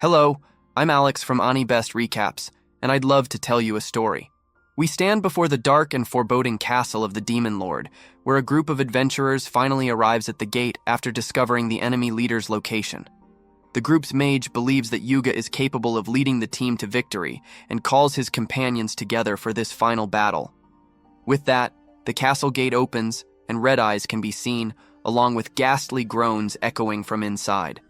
Hello, I'm Alex from Ani Best Recaps, and I'd love to tell you a story. We stand before the dark and foreboding castle of the Demon Lord, where a group of adventurers finally arrives at the gate after discovering the enemy leader's location. The group's mage believes that Yuga is capable of leading the team to victory and calls his companions together for this final battle. With that, the castle gate opens and red eyes can be seen, along with ghastly groans echoing from inside.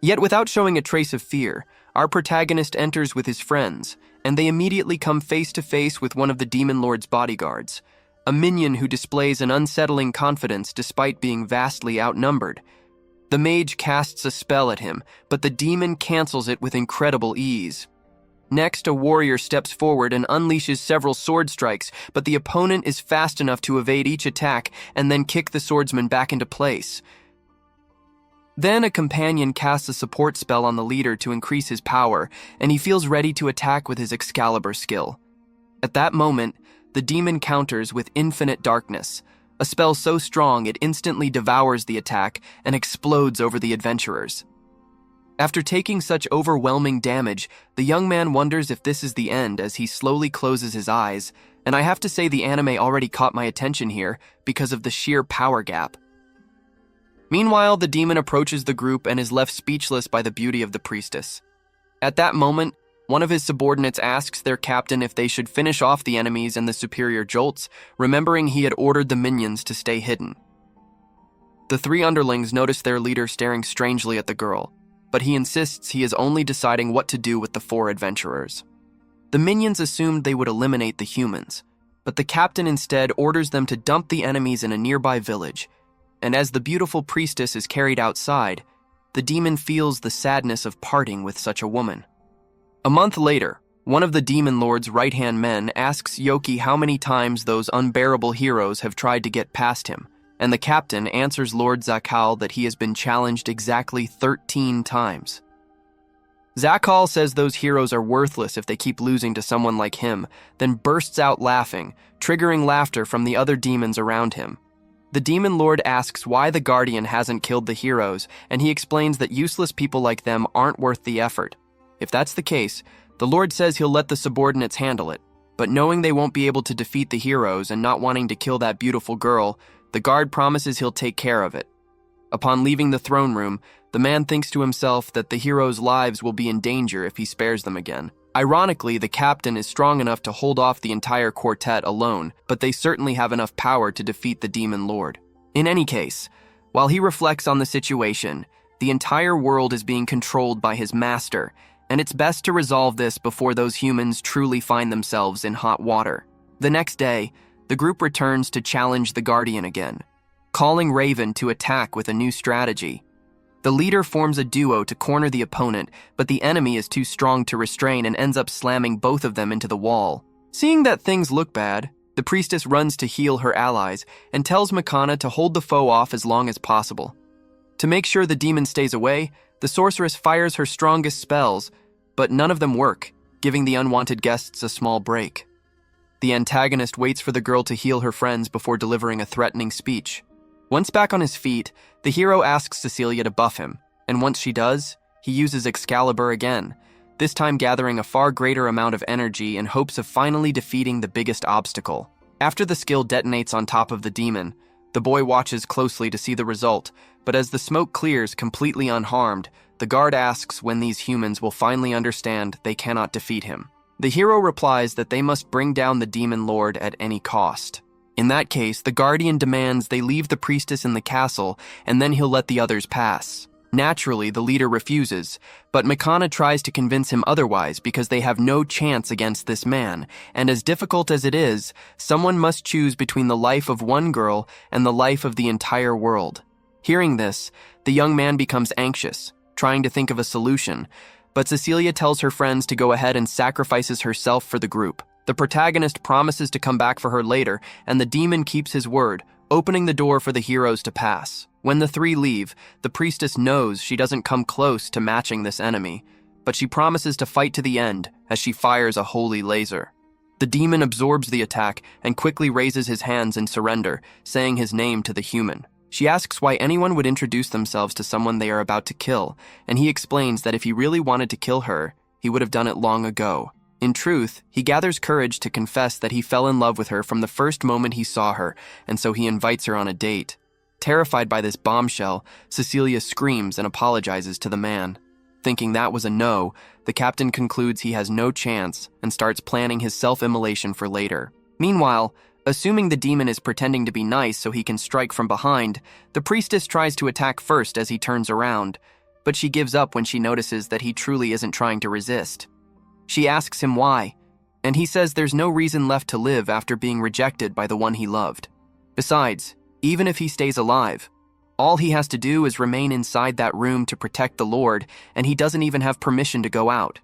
Yet without showing a trace of fear, our protagonist enters with his friends, and they immediately come face to face with one of the Demon Lord's bodyguards, a minion who displays an unsettling confidence despite being vastly outnumbered. The mage casts a spell at him, but the demon cancels it with incredible ease. Next, a warrior steps forward and unleashes several sword strikes, but the opponent is fast enough to evade each attack and then kick the swordsman back into place. Then a companion casts a support spell on the leader to increase his power, and he feels ready to attack with his Excalibur skill. At that moment, the demon counters with Infinite Darkness, a spell so strong it instantly devours the attack and explodes over the adventurers. After taking such overwhelming damage, the young man wonders if this is the end as he slowly closes his eyes, and I have to say the anime already caught my attention here because of the sheer power gap. Meanwhile, the demon approaches the group and is left speechless by the beauty of the priestess. At that moment, one of his subordinates asks their captain if they should finish off the enemies and the superior jolts, remembering he had ordered the minions to stay hidden. The three underlings notice their leader staring strangely at the girl, but he insists he is only deciding what to do with the four adventurers. The minions assumed they would eliminate the humans, but the captain instead orders them to dump the enemies in a nearby village, and as the beautiful priestess is carried outside, the demon feels the sadness of parting with such a woman. A month later, one of the Demon Lord's right-hand men asks Yoki how many times those unbearable heroes have tried to get past him, and the captain answers Lord Zakal that he has been challenged exactly 13 times. Zakal says those heroes are worthless if they keep losing to someone like him, then bursts out laughing, triggering laughter from the other demons around him. The Demon Lord asks why the Guardian hasn't killed the heroes, and he explains that useless people like them aren't worth the effort. If that's the case, the Lord says he'll let the subordinates handle it, but knowing they won't be able to defeat the heroes and not wanting to kill that beautiful girl, the guard promises he'll take care of it. Upon leaving the throne room, the man thinks to himself that the heroes' lives will be in danger if he spares them again. Ironically, the captain is strong enough to hold off the entire quartet alone, but they certainly have enough power to defeat the Demon Lord. In any case, while he reflects on the situation, the entire world is being controlled by his master, and it's best to resolve this before those humans truly find themselves in hot water. The next day, the group returns to challenge the Guardian again, calling Raven to attack with a new strategy. The leader forms a duo to corner the opponent, but the enemy is too strong to restrain and ends up slamming both of them into the wall. Seeing that things look bad, the priestess runs to heal her allies and tells Makana to hold the foe off as long as possible. To make sure the demon stays away, the sorceress fires her strongest spells, but none of them work, giving the unwanted guests a small break. The antagonist waits for the girl to heal her friends before delivering a threatening speech. Once back on his feet, the hero asks Cecilia to buff him, and once she does, he uses Excalibur again, this time gathering a far greater amount of energy in hopes of finally defeating the biggest obstacle. After the skill detonates on top of the demon, the boy watches closely to see the result, but as the smoke clears completely unharmed, the guard asks when these humans will finally understand they cannot defeat him. The hero replies that they must bring down the Demon Lord at any cost. In that case, the Guardian demands they leave the priestess in the castle, and then he'll let the others pass. Naturally, the leader refuses, but Makana tries to convince him otherwise because they have no chance against this man, and as difficult as it is, someone must choose between the life of one girl and the life of the entire world. Hearing this, the young man becomes anxious, trying to think of a solution, but Cecilia tells her friends to go ahead and sacrifices herself for the group. The protagonist promises to come back for her later, and the demon keeps his word, opening the door for the heroes to pass. When the three leave, the priestess knows she doesn't come close to matching this enemy, but she promises to fight to the end as she fires a holy laser. The demon absorbs the attack and quickly raises his hands in surrender, saying his name to the human. She asks why anyone would introduce themselves to someone they are about to kill, and he explains that if he really wanted to kill her, he would have done it long ago. In truth, he gathers courage to confess that he fell in love with her from the first moment he saw her, and so he invites her on a date. Terrified by this bombshell, Cecilia screams and apologizes to the man. Thinking that was a no, the captain concludes he has no chance and starts planning his self-immolation for later. Meanwhile, assuming the demon is pretending to be nice so he can strike from behind, the priestess tries to attack first as he turns around, but she gives up when she notices that he truly isn't trying to resist. She asks him why, and he says there's no reason left to live after being rejected by the one he loved. Besides, even if he stays alive, all he has to do is remain inside that room to protect the Lord, and he doesn't even have permission to go out.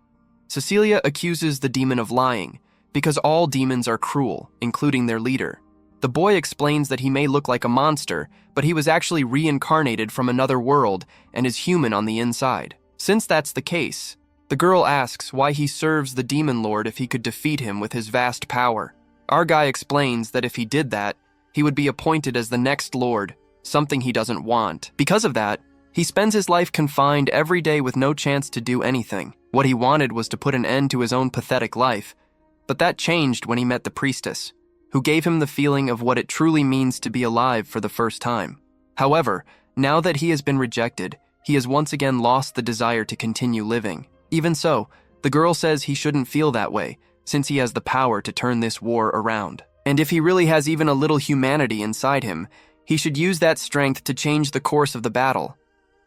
Cecilia accuses the demon of lying, because all demons are cruel, including their leader. The boy explains that he may look like a monster, but he was actually reincarnated from another world and is human on the inside. Since that's the case, the girl asks why he serves the demon lord if he could defeat him with his vast power. Our guy explains that if he did that, he would be appointed as the next lord, something he doesn't want. Because of that, he spends his life confined every day with no chance to do anything. What he wanted was to put an end to his own pathetic life, but that changed when he met the priestess, who gave him the feeling of what it truly means to be alive for the first time. However, now that he has been rejected, he has once again lost the desire to continue living. Even so, the girl says he shouldn't feel that way, since he has the power to turn this war around. And if he really has even a little humanity inside him, he should use that strength to change the course of the battle.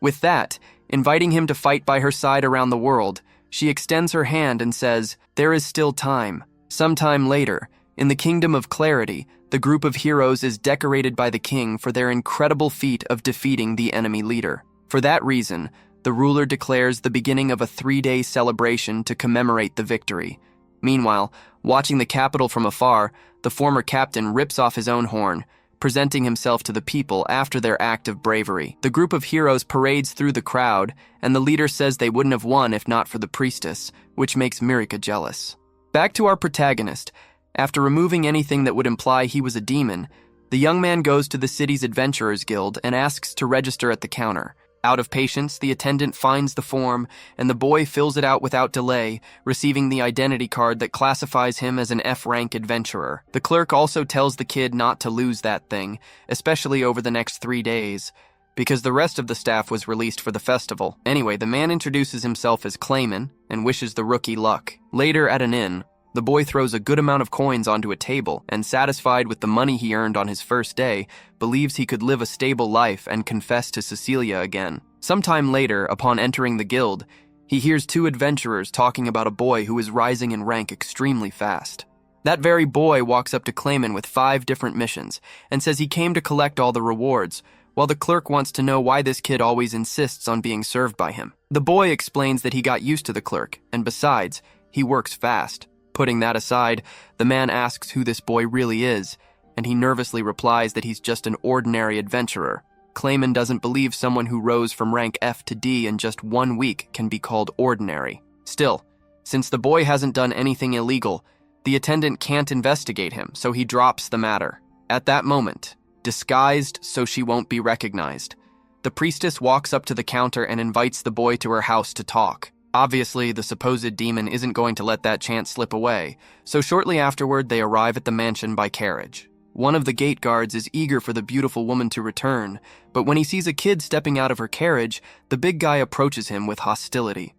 With that, inviting him to fight by her side around the world, she extends her hand and says, "There is still time." Sometime later, in the Kingdom of Clarity, the group of heroes is decorated by the king for their incredible feat of defeating the enemy leader. For that reason, the ruler declares the beginning of a 3-day celebration to commemorate the victory. Meanwhile, watching the capital from afar, the former captain rips off his own horn, presenting himself to the people after their act of bravery. The group of heroes parades through the crowd, and the leader says they wouldn't have won if not for the priestess, which makes Mirika jealous. Back to our protagonist. After removing anything that would imply he was a demon, the young man goes to the city's Adventurers Guild and asks to register at the counter. Out of patience, the attendant finds the form, and the boy fills it out without delay, receiving the identity card that classifies him as an F-rank adventurer. The clerk also tells the kid not to lose that thing, especially over the next 3 days, because the rest of the staff was released for the festival. Anyway, the man introduces himself as Clayman and wishes the rookie luck. Later, at an inn, the boy throws a good amount of coins onto a table and, satisfied with the money he earned on his first day, believes he could live a stable life and confess to Cecilia again. Sometime later, upon entering the guild, he hears 2 adventurers talking about a boy who is rising in rank extremely fast. That very boy walks up to Clayman with 5 different missions and says he came to collect all the rewards, while the clerk wants to know why this kid always insists on being served by him. The boy explains that he got used to the clerk, and besides, he works fast. Putting that aside, the man asks who this boy really is, and he nervously replies that he's just an ordinary adventurer. Clayman doesn't believe someone who rose from rank F to D in just 1 week can be called ordinary. Still, since the boy hasn't done anything illegal, the attendant can't investigate him, so he drops the matter. At that moment, disguised so she won't be recognized, the priestess walks up to the counter and invites the boy to her house to talk. Obviously, the supposed demon isn't going to let that chance slip away, so shortly afterward they arrive at the mansion by carriage. One of the gate guards is eager for the beautiful woman to return, but when he sees a kid stepping out of her carriage, the big guy approaches him with hostility.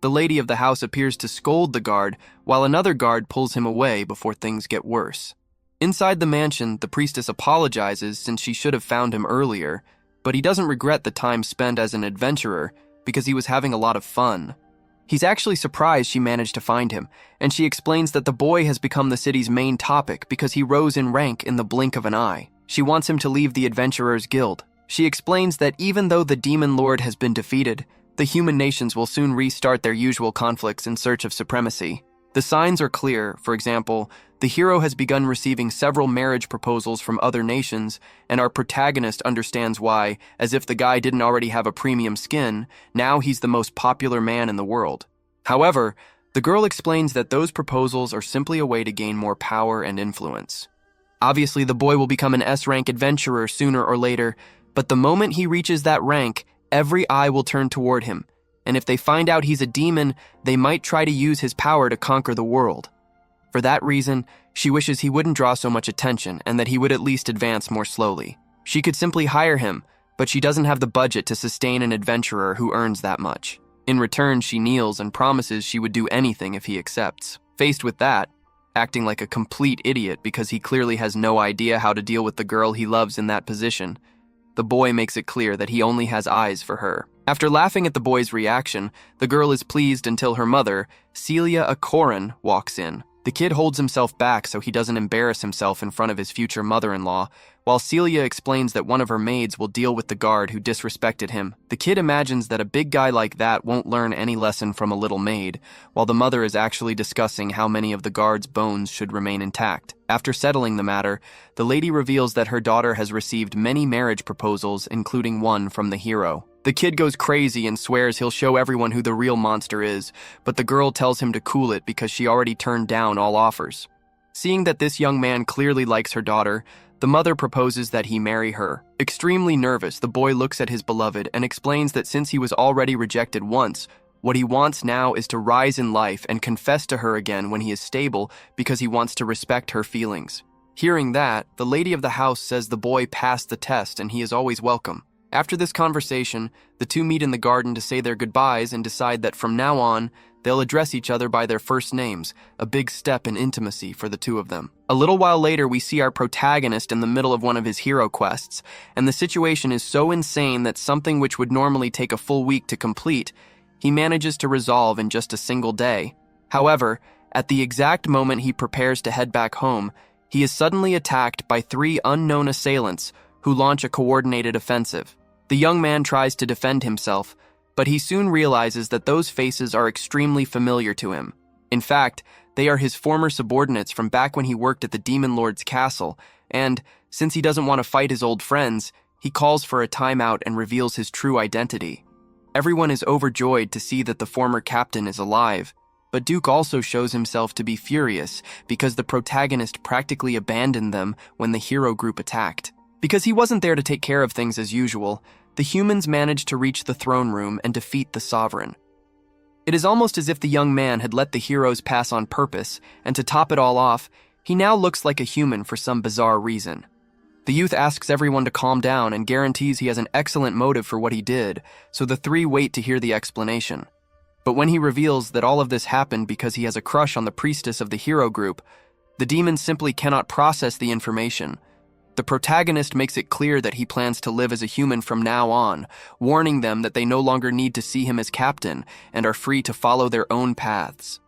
The lady of the house appears to scold the guard, while another guard pulls him away before things get worse. Inside the mansion, the priestess apologizes since she should have found him earlier, but he doesn't regret the time spent as an adventurer because he was having a lot of fun. He's actually surprised she managed to find him, and she explains that the boy has become the city's main topic because he rose in rank in the blink of an eye. She wants him to leave the Adventurers Guild. She explains that even though the demon lord has been defeated, the human nations will soon restart their usual conflicts in search of supremacy. The signs are clear. For example, the hero has begun receiving several marriage proposals from other nations, and our protagonist understands why, as if the guy didn't already have a premium skin, now he's the most popular man in the world. However, the girl explains that those proposals are simply a way to gain more power and influence. Obviously, the boy will become an S-rank adventurer sooner or later, But the moment he reaches that rank, every eye will turn toward him, and if they find out he's a demon, they might try to use his power to conquer the world. For that reason, she wishes he wouldn't draw so much attention and that he would at least advance more slowly. She could simply hire him, but she doesn't have the budget to sustain an adventurer who earns that much. In return, she kneels and promises she would do anything if he accepts. Faced with that, acting like a complete idiot because he clearly has no idea how to deal with the girl he loves in that position, the boy makes it clear that he only has eyes for her. After laughing at the boy's reaction, the girl is pleased until her mother, Celia Akoran, walks in. The kid holds himself back so he doesn't embarrass himself in front of his future mother-in-law, while Celia explains that one of her maids will deal with the guard who disrespected him. The kid imagines that a big guy like that won't learn any lesson from a little maid, while the mother is actually discussing how many of the guard's bones should remain intact. After settling the matter, the lady reveals that her daughter has received many marriage proposals, including one from the hero. The kid goes crazy and swears he'll show everyone who the real monster is, but the girl tells him to cool it because she already turned down all offers. Seeing that this young man clearly likes her daughter, the mother proposes that he marry her. Extremely nervous, the boy looks at his beloved and explains that since he was already rejected once, what he wants now is to rise in life and confess to her again when he is stable because he wants to respect her feelings. Hearing that, the lady of the house says the boy passed the test and he is always welcome. After this conversation, the two meet in the garden to say their goodbyes and decide that from now on, they'll address each other by their first names, a big step in intimacy for the two of them. A little while later, we see our protagonist in the middle of one of his hero quests, and the situation is so insane that something which would normally take a full week to complete, he manages to resolve in just a single day. However, at the exact moment he prepares to head back home, he is suddenly attacked by 3 unknown assailants who launch a coordinated offensive. The young man tries to defend himself, but he soon realizes that those faces are extremely familiar to him. In fact, they are his former subordinates from back when he worked at the Demon Lord's castle, and, since he doesn't want to fight his old friends, he calls for a timeout and reveals his true identity. Everyone is overjoyed to see that the former captain is alive, but Duke also shows himself to be furious because the protagonist practically abandoned them when the hero group attacked. Because he wasn't there to take care of things as usual, the humans managed to reach the throne room and defeat the sovereign. It is almost as if the young man had let the heroes pass on purpose, and to top it all off, he now looks like a human for some bizarre reason. The youth asks everyone to calm down and guarantees he has an excellent motive for what he did, so the 3 wait to hear the explanation. But when he reveals that all of this happened because he has a crush on the priestess of the hero group, the demons simply cannot process the information. The protagonist makes it clear that he plans to live as a human from now on, warning them that they no longer need to see him as captain and are free to follow their own paths.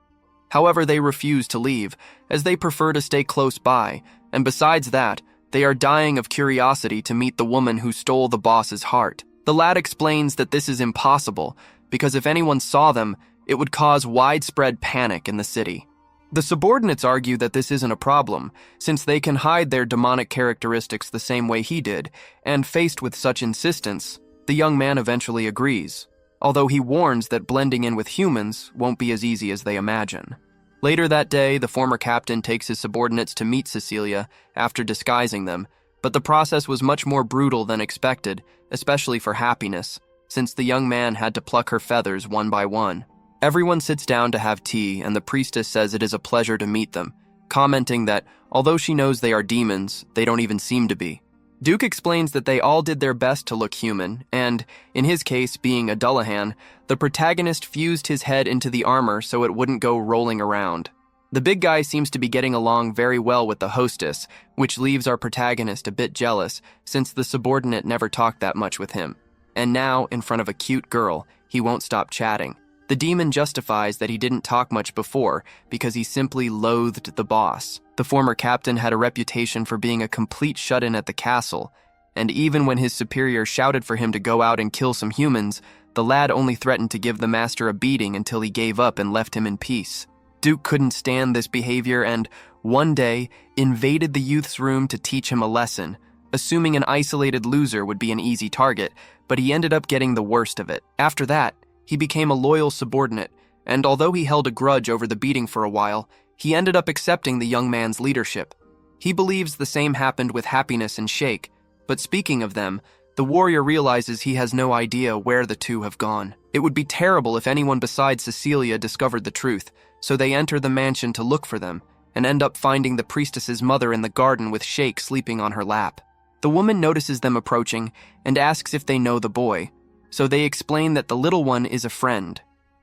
However, they refuse to leave, as they prefer to stay close by, and besides that, they are dying of curiosity to meet the woman who stole the boss's heart. The lad explains that this is impossible, because if anyone saw them, it would cause widespread panic in the city. The subordinates argue that this isn't a problem, since they can hide their demonic characteristics the same way he did, and faced with such insistence, the young man eventually agrees, although he warns that blending in with humans won't be as easy as they imagine. Later that day, the former captain takes his subordinates to meet Cecilia after disguising them, but the process was much more brutal than expected, especially for Happiness, since the young man had to pluck her feathers one by one. Everyone sits down to have tea, and the priestess says it is a pleasure to meet them, commenting that, although she knows they are demons, they don't even seem to be. Duke explains that they all did their best to look human, and, in his case, being a Dullahan, the protagonist fused his head into the armor so it wouldn't go rolling around. The big guy seems to be getting along very well with the hostess, which leaves our protagonist a bit jealous, since the subordinate never talked that much with him. And now, in front of a cute girl, he won't stop chatting. The demon justifies that he didn't talk much before because he simply loathed the boss. The former captain had a reputation for being a complete shut-in at the castle, and even when his superior shouted for him to go out and kill some humans, the lad only threatened to give the master a beating until he gave up and left him in peace. Duke couldn't stand this behavior and, one day, invaded the youth's room to teach him a lesson, assuming an isolated loser would be an easy target, but he ended up getting the worst of it. After that, he became a loyal subordinate, and although he held a grudge over the beating for a while, he ended up accepting the young man's leadership. He believes the same happened with Happiness and Shake, but speaking of them, The warrior realizes he has no idea where the two have gone. It would be terrible if anyone besides Cecilia discovered the truth, so they enter the mansion to look for them, and end up finding the priestess's mother in the garden with Sheikh sleeping on her lap. The woman notices them approaching and asks if they know the boy, so they explain that the little one is a friend.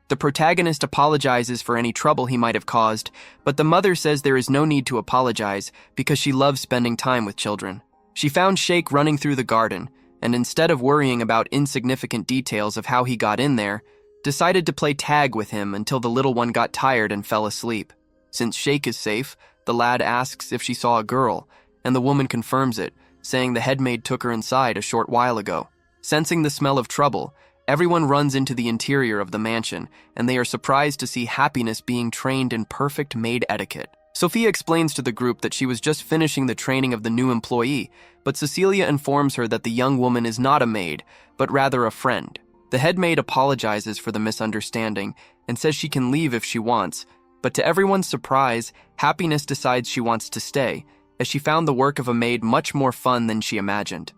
The protagonist apologizes for any trouble he might have caused, but the mother says there is no need to apologize because she loves spending time with children. She found Sheikh running through the garden, and instead of worrying about insignificant details of how he got in there, decided to play tag with him until the little one got tired and fell asleep. Since Sheikh is safe, the lad asks if she saw a girl, and the woman confirms it, saying the headmaid took her inside a short while ago. Sensing the smell of trouble, everyone runs into the interior of the mansion, and they are surprised to see Happiness being trained in perfect maid etiquette. Sophia explains to the group that she was just finishing the training of the new employee, but Cecilia informs her that the young woman is not a maid, but rather a friend. The headmaid apologizes for the misunderstanding and says she can leave if she wants, but to everyone's surprise, Happiness decides she wants to stay, as she found the work of a maid much more fun than she imagined.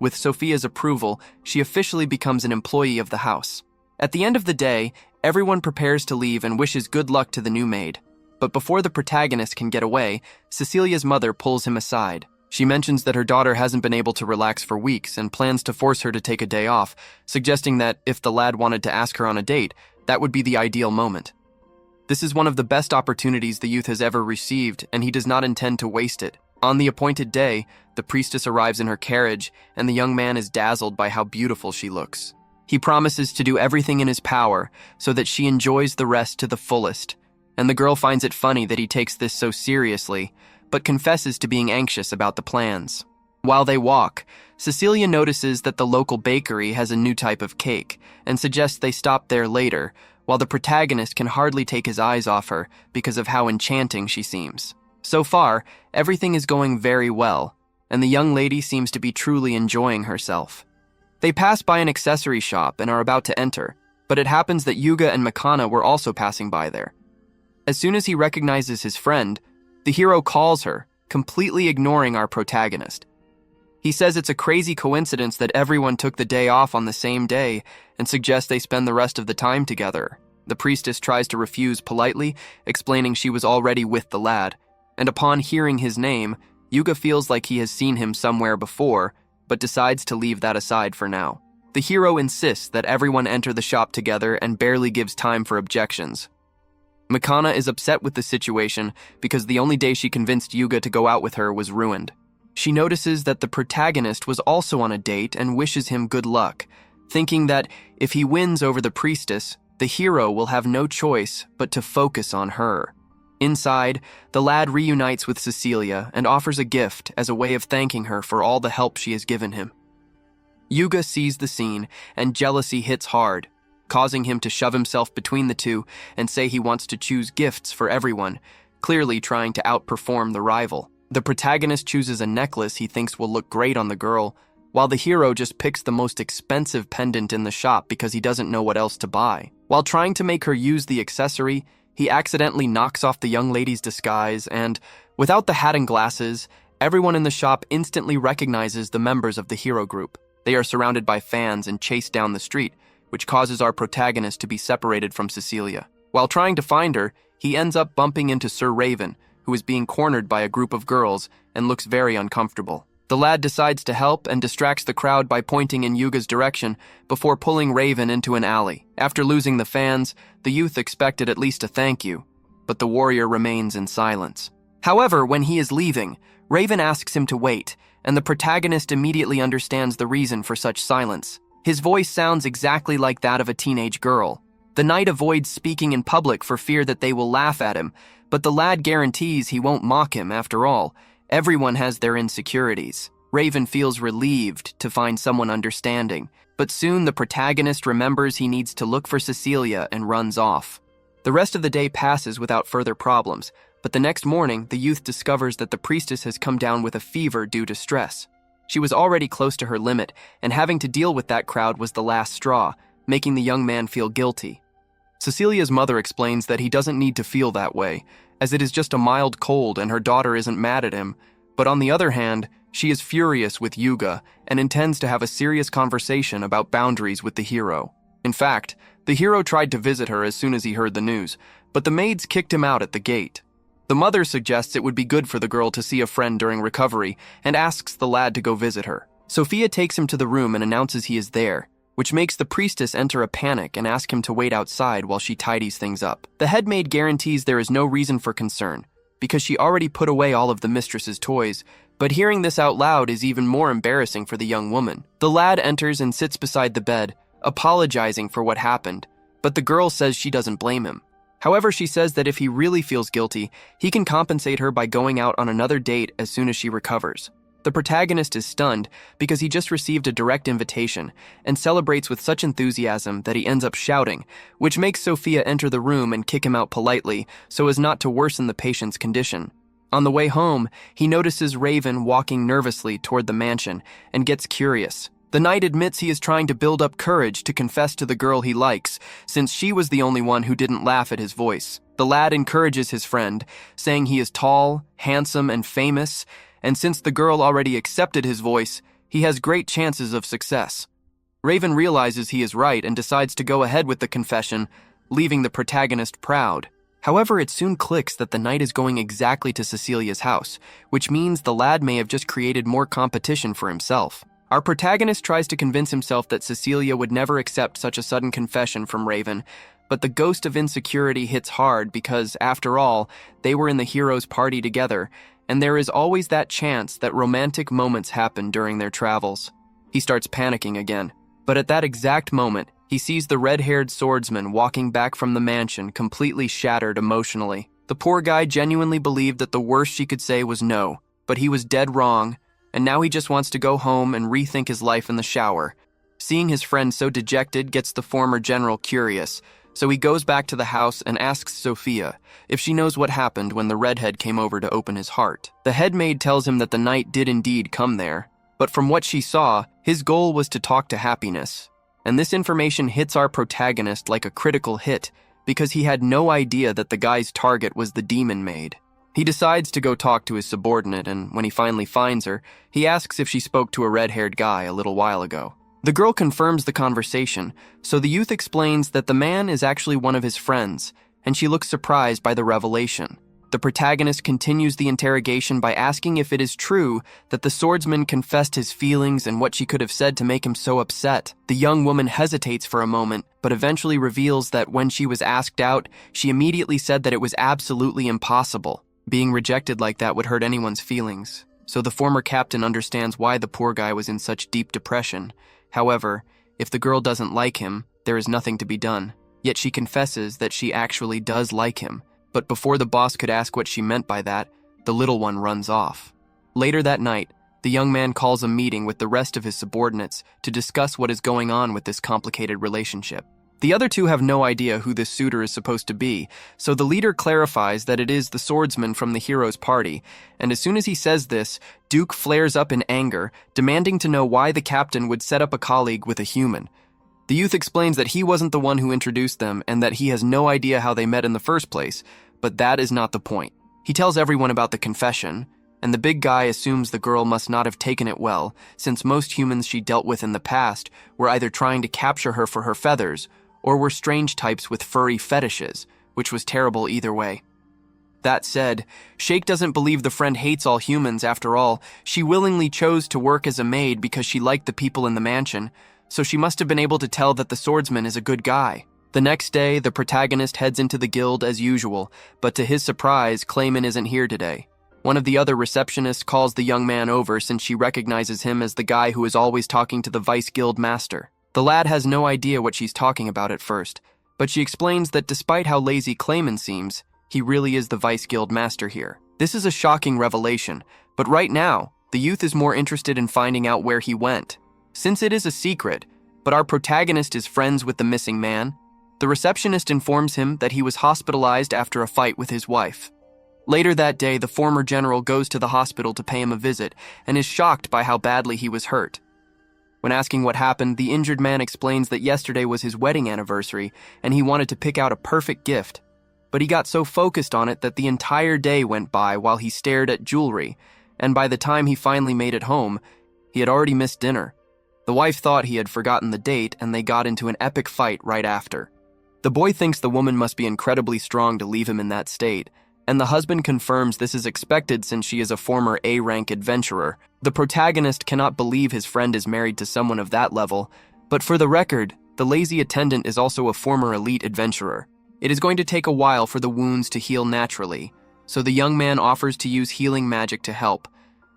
With Sophia's approval, she officially becomes an employee of the house. At the end of the day, everyone prepares to leave and wishes good luck to the new maid. But before the protagonist can get away, Cecilia's mother pulls him aside. She mentions that her daughter hasn't been able to relax for weeks and plans to force her to take a day off, suggesting that if the lad wanted to ask her on a date, that would be the ideal moment. This is one of the best opportunities the youth has ever received, and he does not intend to waste it. On the appointed day, the priestess arrives in her carriage, and the young man is dazzled by how beautiful she looks. He promises to do everything in his power so that she enjoys the rest to the fullest, and the girl finds it funny that he takes this so seriously, but confesses to being anxious about the plans. While they walk, Cecilia notices that the local bakery has a new type of cake and suggests they stop there later, while the protagonist can hardly take his eyes off her because of how enchanting she seems. So far, everything is going very well, and the young lady seems to be truly enjoying herself. They pass by an accessory shop and are about to enter, but it happens that Yuga and Makana were also passing by there. As soon as he recognizes his friend, the hero calls her, completely ignoring our protagonist. He says it's a crazy coincidence that everyone took the day off on the same day and suggests they spend the rest of the time together. The priestess tries to refuse politely, explaining she was already with the lad, and upon hearing his name, Yuga feels like he has seen him somewhere before, but decides to leave that aside for now. The hero insists that everyone enter the shop together and barely gives time for objections. Makana is upset with the situation because the only day she convinced Yuga to go out with her was ruined. She notices that the protagonist was also on a date and wishes him good luck, thinking that if he wins over the priestess, the hero will have no choice but to focus on her. Inside, the lad reunites with Cecilia and offers a gift as a way of thanking her for all the help she has given him. Yuga sees the scene, and jealousy hits hard, causing him to shove himself between the two and say he wants to choose gifts for everyone, clearly trying to outperform the rival. The protagonist chooses a necklace he thinks will look great on the girl, while the hero just picks the most expensive pendant in the shop because he doesn't know what else to buy. While trying to make her use the accessory, he accidentally knocks off the young lady's disguise and, without the hat and glasses, everyone in the shop instantly recognizes the members of the hero group. They are surrounded by fans and chased down the street, which causes our protagonist to be separated from Cecilia. While trying to find her, he ends up bumping into Sir Raven, who is being cornered by a group of girls and looks very uncomfortable. The lad decides to help and distracts the crowd by pointing in Yuga's direction before pulling Raven into an alley. After losing the fans, the youth expected at least a thank you, but the warrior remains in silence. However, when he is leaving, Raven asks him to wait, and the protagonist immediately understands the reason for such silence. His voice sounds exactly like that of a teenage girl. The knight avoids speaking in public for fear that they will laugh at him, but the lad guarantees he won't mock him after all. Everyone has their insecurities. Raven feels relieved to find someone understanding, but soon the protagonist remembers he needs to look for Cecilia and runs off. The rest of the day passes without further problems, but the next morning, the youth discovers that the priestess has come down with a fever due to stress. She was already close to her limit, and having to deal with that crowd was the last straw, making the young man feel guilty. Cecilia's mother explains that he doesn't need to feel that way, as it is just a mild cold and her daughter isn't mad at him, but on the other hand, She is furious with Yuga and intends to have a serious conversation about boundaries with the hero. In fact, the hero tried to visit her as soon as he heard the news, but the maids kicked him out at the gate. The mother suggests it would be good for the girl to see a friend during recovery and asks the lad to go visit her. Sophia takes him to the room and announces he is there, which makes the priestess enter a panic and ask him to wait outside while she tidies things up. The head maid guarantees there is no reason for concern, because she already put away all of the mistress's toys, but hearing this out loud is even more embarrassing for the young woman. The lad enters and sits beside the bed, apologizing for what happened, but the girl says she doesn't blame him. However, she says that if he really feels guilty, he can compensate her by going out on another date as soon as she recovers. The protagonist is stunned because he just received a direct invitation and celebrates with such enthusiasm that he ends up shouting, which makes Sophia enter the room and kick him out politely so as not to worsen the patient's condition. On the way home, he notices Raven walking nervously toward the mansion and gets curious. The knight admits he is trying to build up courage to confess to the girl he likes, since she was the only one who didn't laugh at his voice. The lad encourages his friend, saying he is tall, handsome, and famous, and since the girl already accepted his voice, he has great chances of success. Raven realizes he is right and decides to go ahead with the confession, leaving the protagonist proud. However, it soon clicks that the knight is going exactly to Cecilia's house, which means the lad may have just created more competition for himself. Our protagonist tries to convince himself that Cecilia would never accept such a sudden confession from Raven, but the ghost of insecurity hits hard because, after all, they were in the hero's party together, and there is always that chance that romantic moments happen during their travels. He starts panicking again, but at that exact moment, he sees the red-haired swordsman walking back from the mansion completely shattered emotionally. The poor guy genuinely believed that the worst she could say was no, but he was dead wrong, and now he just wants to go home and rethink his life in the shower. Seeing his friend so dejected gets the former general curious, so he goes back to the house and asks Sophia if she knows what happened when the redhead came over to open his heart. The head maid tells him that the knight did indeed come there, but from what she saw, his goal was to talk to happiness. And this information hits our protagonist like a critical hit because he had no idea that the guy's target was the demon maid. He decides to go talk to his subordinate, and when he finally finds her, he asks if she spoke to a red-haired guy a little while ago. The girl confirms the conversation, so the youth explains that the man is actually one of his friends, and she looks surprised by the revelation. The protagonist continues the interrogation by asking if it is true that the swordsman confessed his feelings and what she could have said to make him so upset. The young woman hesitates for a moment, but eventually reveals that when she was asked out, she immediately said that it was absolutely impossible. Being rejected like that would hurt anyone's feelings, so the former captain understands why the poor guy was in such deep depression. However, if the girl doesn't like him, there is nothing to be done. Yet she confesses that she actually does like him, but before the boss could ask what she meant by that, the little one runs off. Later that night, the young man calls a meeting with the rest of his subordinates to discuss what is going on with this complicated relationship. The other two have no idea who this suitor is supposed to be, so the leader clarifies that it is the swordsman from the hero's party, and as soon as he says this, Duke flares up in anger, demanding to know why the captain would set up a colleague with a human. The youth explains that he wasn't the one who introduced them and that he has no idea how they met in the first place, but that is not the point. He tells everyone about the confession, and the big guy assumes the girl must not have taken it well, since most humans she dealt with in the past were either trying to capture her for her feathers or were strange types with furry fetishes, which was terrible either way. That said, Shake doesn't believe the friend hates all humans after all. She willingly chose to work as a maid because she liked the people in the mansion, so she must have been able to tell that the swordsman is a good guy. The next day, the protagonist heads into the guild as usual, but to his surprise, Clayman isn't here today. One of the other receptionists calls the young man over since she recognizes him as the guy who is always talking to the vice guild master. The lad has no idea what she's talking about at first, but she explains that despite how lazy Clayman seems, he really is the vice guild master here. This is a shocking revelation, but right now, the youth is more interested in finding out where he went. Since it is a secret, but our protagonist is friends with the missing man, the receptionist informs him that he was hospitalized after a fight with his wife. Later that day, the former general goes to the hospital to pay him a visit and is shocked by how badly he was hurt. When asking what happened, the injured man explains that yesterday was his wedding anniversary and he wanted to pick out a perfect gift, but he got so focused on it that the entire day went by while he stared at jewelry, and by the time he finally made it home, he had already missed dinner. The wife thought he had forgotten the date, and they got into an epic fight right after. The boy thinks the woman must be incredibly strong to leave him in that state, and the husband confirms this is expected since she is a former A-rank adventurer. The protagonist cannot believe his friend is married to someone of that level, but for the record, the lazy attendant is also a former elite adventurer. It is going to take a while for the wounds to heal naturally, so the young man offers to use healing magic to help,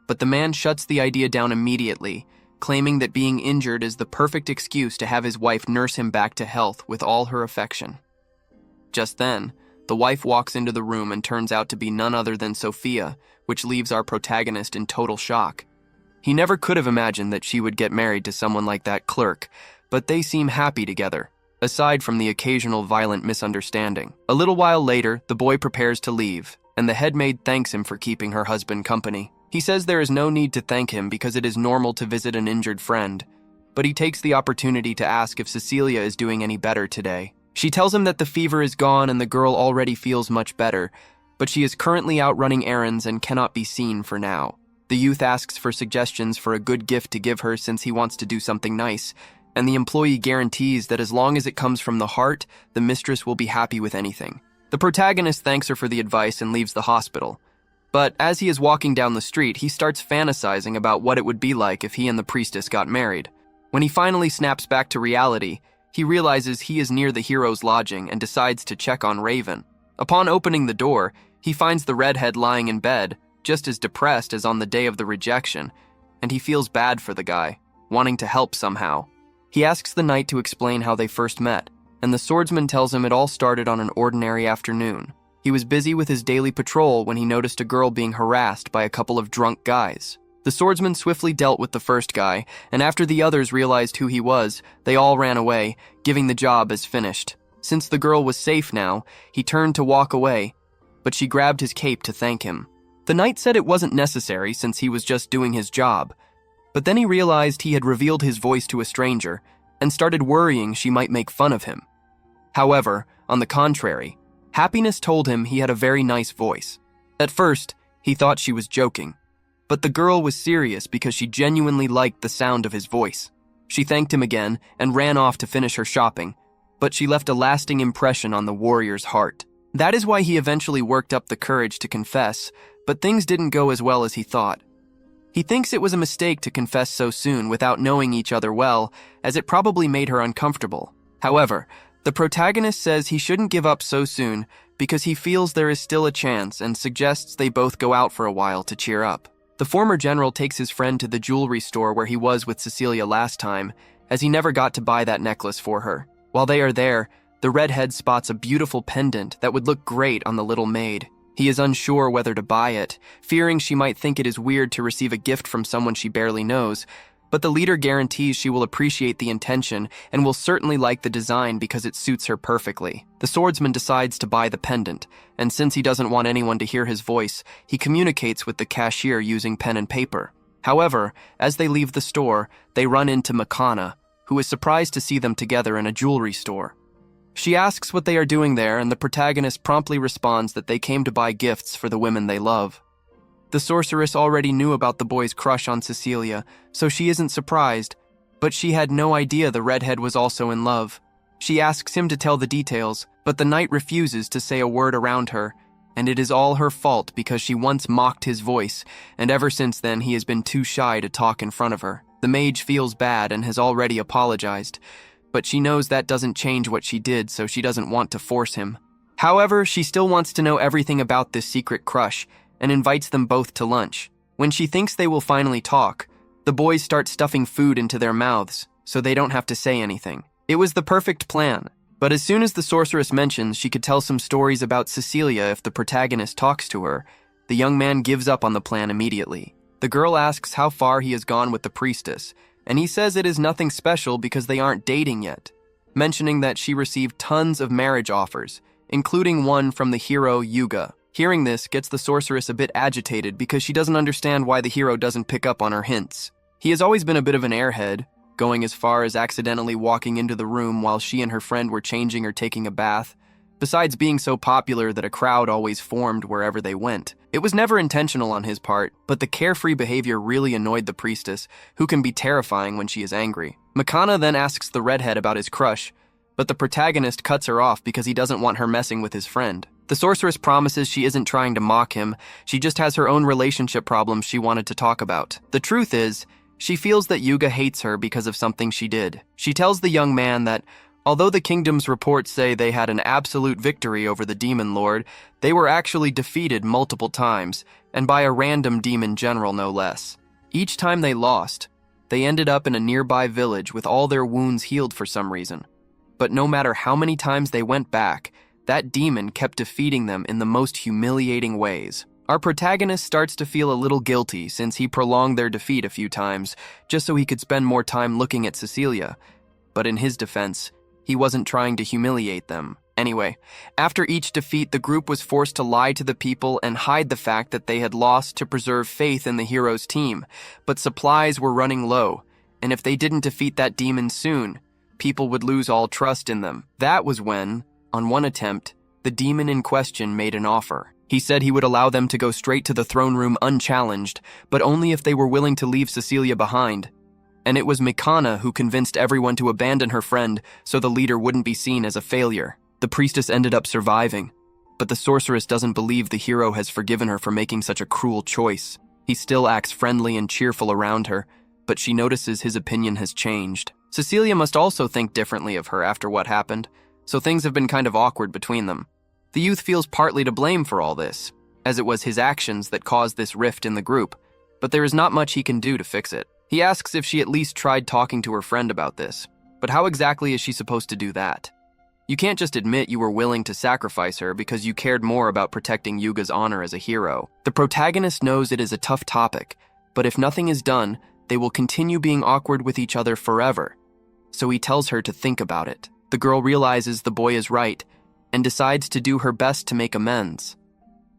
but the man shuts the idea down immediately, claiming that being injured is the perfect excuse to have his wife nurse him back to health with all her affection. Just then, the wife walks into the room and turns out to be none other than Sophia, which leaves our protagonist in total shock. He never could have imagined that she would get married to someone like that clerk, but they seem happy together, aside from the occasional violent misunderstanding. A little while later, the boy prepares to leave, and the head maid thanks him for keeping her husband company. He says there is no need to thank him because it is normal to visit an injured friend, but he takes the opportunity to ask if Cecilia is doing any better today. She tells him that the fever is gone and the girl already feels much better, but she is currently out running errands and cannot be seen for now. The youth asks for suggestions for a good gift to give her since he wants to do something nice, and the employee guarantees that as long as it comes from the heart, the mistress will be happy with anything. The protagonist thanks her for the advice and leaves the hospital. But as he is walking down the street, he starts fantasizing about what it would be like if he and the priestess got married. When he finally snaps back to reality, he realizes he is near the hero's lodging and decides to check on Raven. Upon opening the door, he finds the redhead lying in bed, just as depressed as on the day of the rejection, and he feels bad for the guy, wanting to help somehow. He asks the knight to explain how they first met, and the swordsman tells him it all started on an ordinary afternoon. He was busy with his daily patrol when he noticed a girl being harassed by a couple of drunk guys. The swordsman swiftly dealt with the first guy, and after the others realized who he was, they all ran away, giving the job as finished. Since the girl was safe now, he turned to walk away, but she grabbed his cape to thank him. The knight said it wasn't necessary since he was just doing his job, but then he realized he had revealed his voice to a stranger and started worrying she might make fun of him. However, on the contrary, Happiness told him he had a very nice voice. At first, he thought she was joking, but the girl was serious because she genuinely liked the sound of his voice. She thanked him again and ran off to finish her shopping, but she left a lasting impression on the warrior's heart. That is why he eventually worked up the courage to confess, but things didn't go as well as he thought. He thinks it was a mistake to confess so soon without knowing each other well, as it probably made her uncomfortable. However, the protagonist says he shouldn't give up so soon because he feels there is still a chance and suggests they both go out for a while to cheer up. The former general takes his friend to the jewelry store where he was with Cecilia last time, as he never got to buy that necklace for her. While they are there, the redhead spots a beautiful pendant that would look great on the little maid. He is unsure whether to buy it, fearing she might think it is weird to receive a gift from someone she barely knows, but the leader guarantees she will appreciate the intention and will certainly like the design because it suits her perfectly. The swordsman decides to buy the pendant, and since he doesn't want anyone to hear his voice, he communicates with the cashier using pen and paper. However, as they leave the store, they run into Manga, who is surprised to see them together in a jewelry store. She asks what they are doing there, and the protagonist promptly responds that they came to buy gifts for the women they love. The sorceress already knew about the boy's crush on Cecilia, so she isn't surprised, but she had no idea the redhead was also in love. She asks him to tell the details, but the knight refuses to say a word around her, and it is all her fault because she once mocked his voice, and ever since then he has been too shy to talk in front of her. The mage feels bad and has already apologized, but she knows that doesn't change what she did, so she doesn't want to force him. However, she still wants to know everything about this secret crush, and invites them both to lunch. When she thinks they will finally talk, the boys start stuffing food into their mouths, so they don't have to say anything. It was the perfect plan, but as soon as the sorceress mentions she could tell some stories about Cecilia if the protagonist talks to her, the young man gives up on the plan immediately. The girl asks how far he has gone with the priestess, and he says it is nothing special because they aren't dating yet, mentioning that she received tons of marriage offers, including one from the hero Yuga. Hearing this gets the sorceress a bit agitated because she doesn't understand why the hero doesn't pick up on her hints. He has always been a bit of an airhead, going as far as accidentally walking into the room while she and her friend were changing or taking a bath, besides being so popular that a crowd always formed wherever they went. It was never intentional on his part, but the carefree behavior really annoyed the priestess, who can be terrifying when she is angry. Manga then asks the redhead about his crush, but the protagonist cuts her off because he doesn't want her messing with his friend. The sorceress promises she isn't trying to mock him, she just has her own relationship problems she wanted to talk about. The truth is, she feels that Yuga hates her because of something she did. She tells the young man that, although the kingdom's reports say they had an absolute victory over the demon lord, they were actually defeated multiple times, and by a random demon general no less. Each time they lost, they ended up in a nearby village with all their wounds healed for some reason. But no matter how many times they went back, that demon kept defeating them in the most humiliating ways. Our protagonist starts to feel a little guilty since he prolonged their defeat a few times, just so he could spend more time looking at Cecilia. But in his defense, he wasn't trying to humiliate them. Anyway, after each defeat, the group was forced to lie to the people and hide the fact that they had lost to preserve faith in the hero's team. But supplies were running low, and if they didn't defeat that demon soon, people would lose all trust in them. That was when, on one attempt, the demon in question made an offer. He said he would allow them to go straight to the throne room unchallenged, but only if they were willing to leave Cecilia behind. And it was Manga who convinced everyone to abandon her friend so the leader wouldn't be seen as a failure. The priestess ended up surviving, but the sorceress doesn't believe the hero has forgiven her for making such a cruel choice. He still acts friendly and cheerful around her, but she notices his opinion has changed. Cecilia must also think differently of her after what happened, so things have been kind of awkward between them. The youth feels partly to blame for all this, as it was his actions that caused this rift in the group, but there is not much he can do to fix it. He asks if she at least tried talking to her friend about this, but how exactly is she supposed to do that? You can't just admit you were willing to sacrifice her because you cared more about protecting Yuga's honor as a hero. The protagonist knows it is a tough topic, but if nothing is done, they will continue being awkward with each other forever. So he tells her to think about it. The girl realizes the boy is right and decides to do her best to make amends.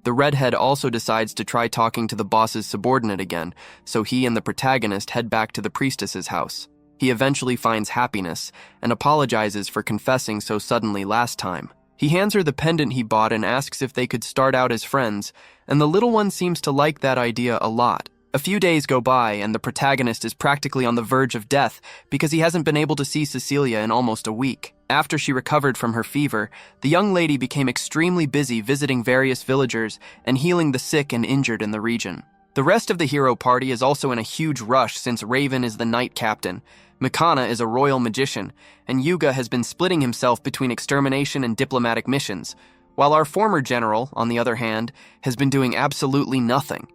The redhead also decides to try talking to the boss's subordinate again, so he and the protagonist head back to the priestess's house. He eventually finds happiness and apologizes for confessing so suddenly last time. He hands her the pendant he bought and asks if they could start out as friends, and the little one seems to like that idea a lot. A few days go by and the protagonist is practically on the verge of death because he hasn't been able to see Cecilia in almost a week. After she recovered from her fever, the young lady became extremely busy visiting various villagers and healing the sick and injured in the region. The rest of the hero party is also in a huge rush since Raven is the knight captain, Manga is a royal magician, and Yuga has been splitting himself between extermination and diplomatic missions, while our former general, on the other hand, has been doing absolutely nothing.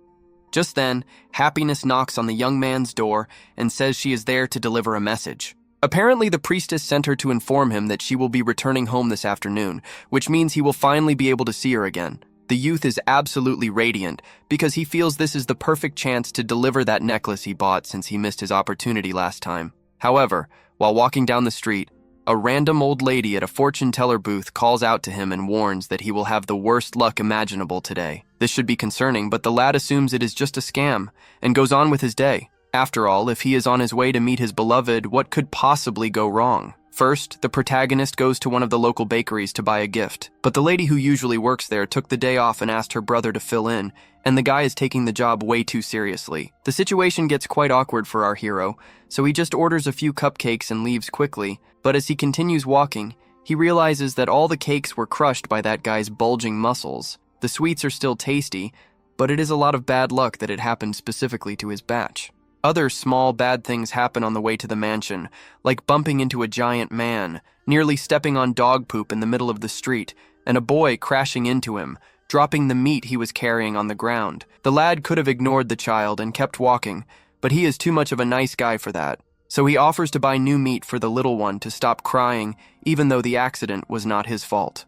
Just then, Happiness knocks on the young man's door and says she is there to deliver a message. Apparently, the priestess sent her to inform him that she will be returning home this afternoon, which means he will finally be able to see her again. The youth is absolutely radiant because he feels this is the perfect chance to deliver that necklace he bought since he missed his opportunity last time. However, while walking down the street, a random old lady at a fortune teller booth calls out to him and warns that he will have the worst luck imaginable today. This should be concerning, but the lad assumes it is just a scam and goes on with his day. After all, if he is on his way to meet his beloved, what could possibly go wrong? First, the protagonist goes to one of the local bakeries to buy a gift, but the lady who usually works there took the day off and asked her brother to fill in, and the guy is taking the job way too seriously. The situation gets quite awkward for our hero, so he just orders a few cupcakes and leaves quickly, but as he continues walking, he realizes that all the cakes were crushed by that guy's bulging muscles. The sweets are still tasty, but it is a lot of bad luck that it happened specifically to his batch. Other small bad things happen on the way to the mansion, like bumping into a giant man, nearly stepping on dog poop in the middle of the street, and a boy crashing into him, dropping the meat he was carrying on the ground. The lad could have ignored the child and kept walking, but he is too much of a nice guy for that. So he offers to buy new meat for the little one to stop crying, even though the accident was not his fault.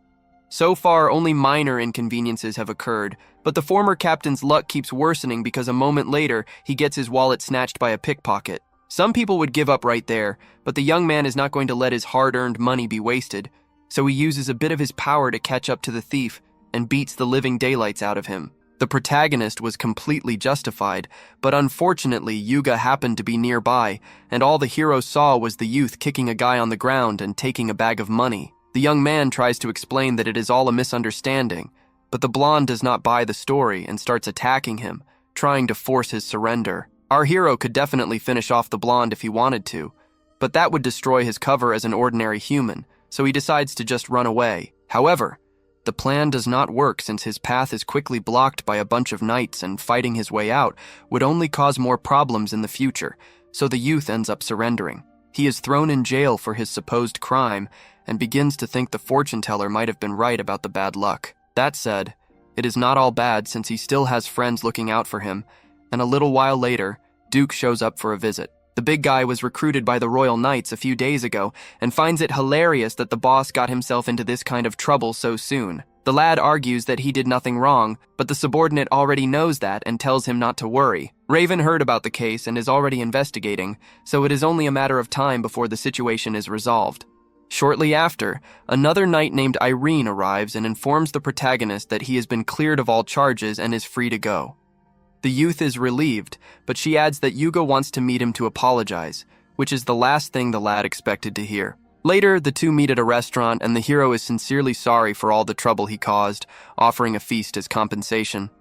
So far, only minor inconveniences have occurred, but the former captain's luck keeps worsening because a moment later, he gets his wallet snatched by a pickpocket. Some people would give up right there, but the young man is not going to let his hard-earned money be wasted, so he uses a bit of his power to catch up to the thief and beats the living daylights out of him. The protagonist was completely justified, but unfortunately, Yuga happened to be nearby, and all the hero saw was the youth kicking a guy on the ground and taking a bag of money. The The young man tries to explain that it is all a misunderstanding, but the blonde does not buy the story and starts attacking him, trying to force his surrender. Our hero could definitely finish off the blonde if he wanted to, but that would destroy his cover as an ordinary human, so he decides to just run away. However, the plan does not work since his path is quickly blocked by a bunch of knights, and fighting his way out would only cause more problems in the future, so the youth ends up surrendering. He is thrown in jail for his supposed crime and begins to think the fortune teller might have been right about the bad luck. That said, it is not all bad since he still has friends looking out for him, and a little while later, Duke shows up for a visit. The big guy was recruited by the Royal Knights a few days ago and finds it hilarious that the boss got himself into this kind of trouble so soon. The lad argues that he did nothing wrong, but the subordinate already knows that and tells him not to worry. Raven heard about the case and is already investigating, so it is only a matter of time before the situation is resolved. Shortly after, another knight named Irene arrives and informs the protagonist that he has been cleared of all charges and is free to go. The youth is relieved, but she adds that Yugo wants to meet him to apologize, which is the last thing the lad expected to hear. Later, the two meet at a restaurant and the hero is sincerely sorry for all the trouble he caused, offering a feast as compensation.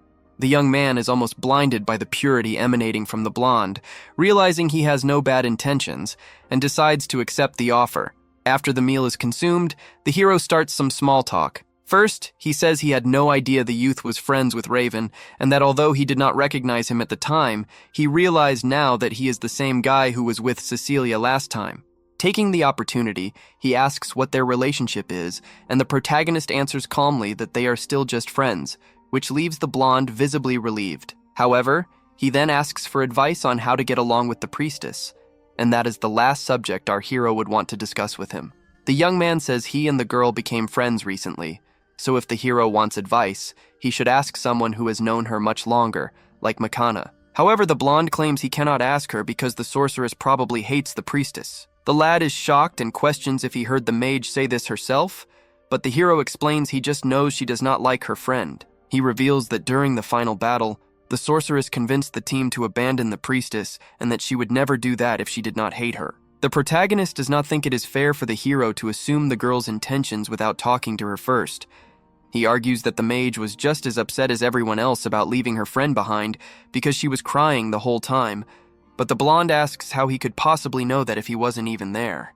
The young man is almost blinded by the purity emanating from the blonde, realizing he has no bad intentions, and decides to accept the offer. After the meal is consumed, the hero starts some small talk. First, he says he had no idea the youth was friends with Raven, and that although he did not recognize him at the time, he realized now that he is the same guy who was with Cecilia last time. Taking the opportunity, he asks what their relationship is, and the protagonist answers calmly that they are still just friends, which leaves the blonde visibly relieved. However, he then asks for advice on how to get along with the priestess, and that is the last subject our hero would want to discuss with him. The young man says he and the girl became friends recently, so if the hero wants advice, he should ask someone who has known her much longer, like Manga. However, the blonde claims he cannot ask her because the sorceress probably hates the priestess. The lad is shocked and questions if he heard the mage say this herself, but the hero explains he just knows she does not like her friend. He reveals that during the final battle, the sorceress convinced the team to abandon the priestess and that she would never do that if she did not hate her. The protagonist does not think it is fair for the hero to assume the girl's intentions without talking to her first. He argues that the mage was just as upset as everyone else about leaving her friend behind because she was crying the whole time, but the blonde asks how he could possibly know that if he wasn't even there.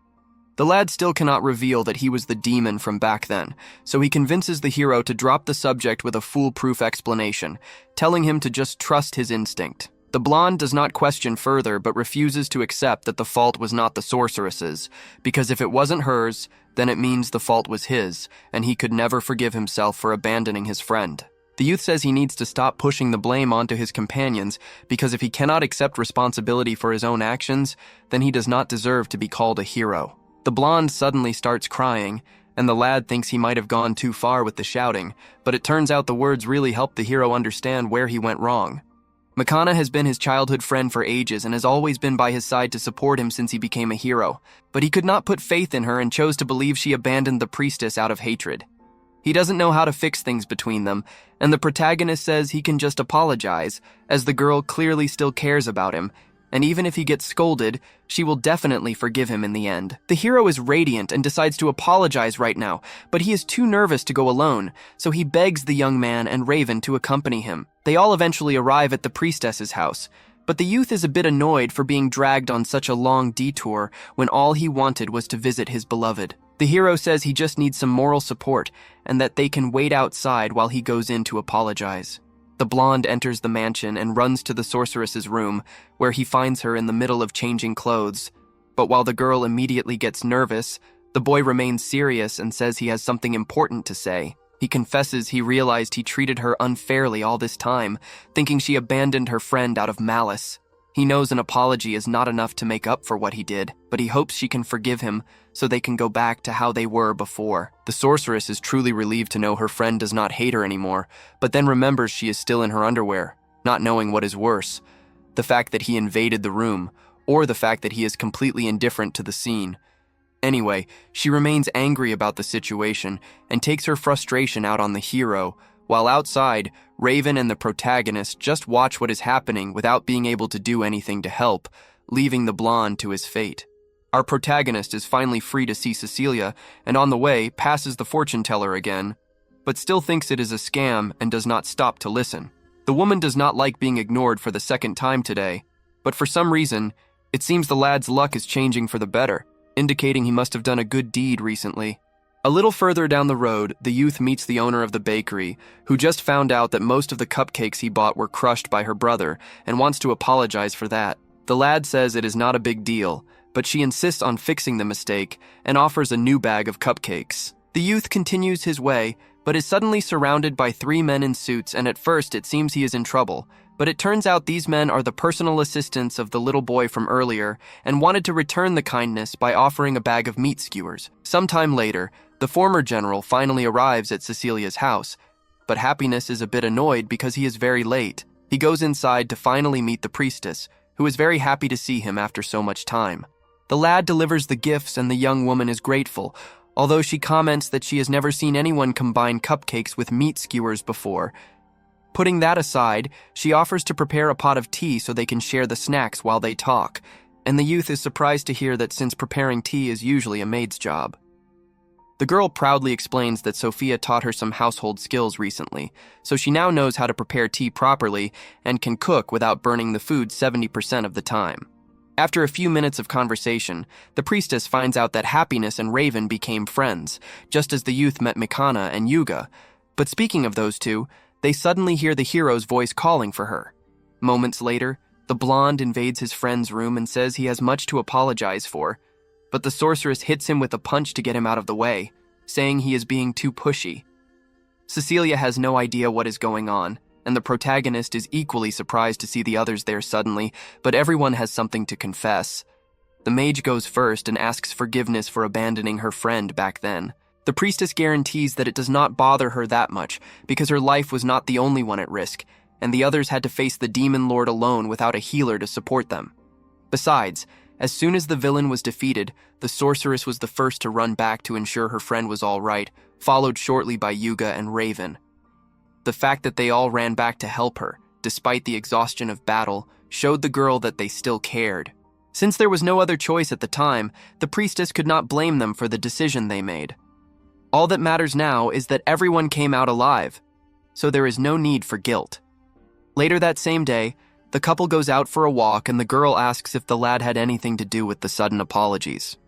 The lad still cannot reveal that he was the demon from back then, so he convinces the hero to drop the subject with a foolproof explanation, telling him to just trust his instinct. The blonde does not question further but refuses to accept that the fault was not the sorceress's, because if it wasn't hers, then it means the fault was his, and he could never forgive himself for abandoning his friend. The youth says he needs to stop pushing the blame onto his companions, because if he cannot accept responsibility for his own actions, then he does not deserve to be called a hero. The blonde suddenly starts crying, and the lad thinks he might have gone too far with the shouting, but it turns out the words really help the hero understand where he went wrong. Manga has been his childhood friend for ages and has always been by his side to support him since he became a hero, but he could not put faith in her and chose to believe she abandoned the priestess out of hatred. He doesn't know how to fix things between them, and the protagonist says he can just apologize, as the girl clearly still cares about him, and even if he gets scolded, she will definitely forgive him in the end. The hero is radiant and decides to apologize right now, but he is too nervous to go alone, so he begs the young man and Raven to accompany him. They all eventually arrive at the priestess's house, but the youth is a bit annoyed for being dragged on such a long detour when all he wanted was to visit his beloved. The hero says he just needs some moral support and that they can wait outside while he goes in to apologize. The blonde enters the mansion and runs to the sorceress's room, where he finds her in the middle of changing clothes. But while the girl immediately gets nervous, the boy remains serious and says he has something important to say. He confesses he realized he treated her unfairly all this time, thinking she abandoned her friend out of malice. He knows an apology is not enough to make up for what he did, but he hopes she can forgive him so they can go back to how they were before. The sorceress is truly relieved to know her friend does not hate her anymore, but then remembers she is still in her underwear, not knowing what is worse, the fact that he invaded the room, or the fact that he is completely indifferent to the scene. Anyway, she remains angry about the situation and takes her frustration out on the hero, while outside, Raven and the protagonist just watch what is happening without being able to do anything to help, leaving the blonde to his fate. Our protagonist is finally free to see Cecilia, and on the way, passes the fortune teller again, but still thinks it is a scam and does not stop to listen. The woman does not like being ignored for the second time today, but for some reason, it seems the lad's luck is changing for the better, indicating he must have done a good deed recently. A little further down the road, the youth meets the owner of the bakery, who just found out that most of the cupcakes he bought were crushed by her brother and wants to apologize for that. The lad says it is not a big deal, but she insists on fixing the mistake and offers a new bag of cupcakes. The youth continues his way, but is suddenly surrounded by 3 men in suits, and at first it seems he is in trouble. But it turns out these men are the personal assistants of the little boy from earlier and wanted to return the kindness by offering a bag of meat skewers. Sometime later, the former general finally arrives at Cecilia's house, but Happiness is a bit annoyed because he is very late. He goes inside to finally meet the priestess, who is very happy to see him after so much time. The lad delivers the gifts and the young woman is grateful, although she comments that she has never seen anyone combine cupcakes with meat skewers before. Putting that aside, she offers to prepare a pot of tea so they can share the snacks while they talk, and the youth is surprised to hear that since preparing tea is usually a maid's job. The girl proudly explains that Sophia taught her some household skills recently, so she now knows how to prepare tea properly and can cook without burning the food 70% of the time. After a few minutes of conversation, the priestess finds out that Happiness and Raven became friends, just as the youth met Mikana and Yuga. But speaking of those two, they suddenly hear the hero's voice calling for her. Moments later, the blonde invades his friend's room and says he has much to apologize for, but the sorceress hits him with a punch to get him out of the way, saying he is being too pushy. Cecilia has no idea what is going on, and the protagonist is equally surprised to see the others there suddenly, but everyone has something to confess. The mage goes first and asks forgiveness for abandoning her friend back then. The priestess guarantees that it does not bother her that much, because her life was not the only one at risk, and the others had to face the demon lord alone without a healer to support them. Besides, as soon as the villain was defeated, the sorceress was the first to run back to ensure her friend was all right, followed shortly by Yuga and Raven. The fact that they all ran back to help her, despite the exhaustion of battle, showed the girl that they still cared. Since there was no other choice at the time, the priestess could not blame them for the decision they made. All that matters now is that everyone came out alive, so there is no need for guilt. Later that same day, the couple goes out for a walk and the girl asks if the lad had anything to do with the sudden apologies.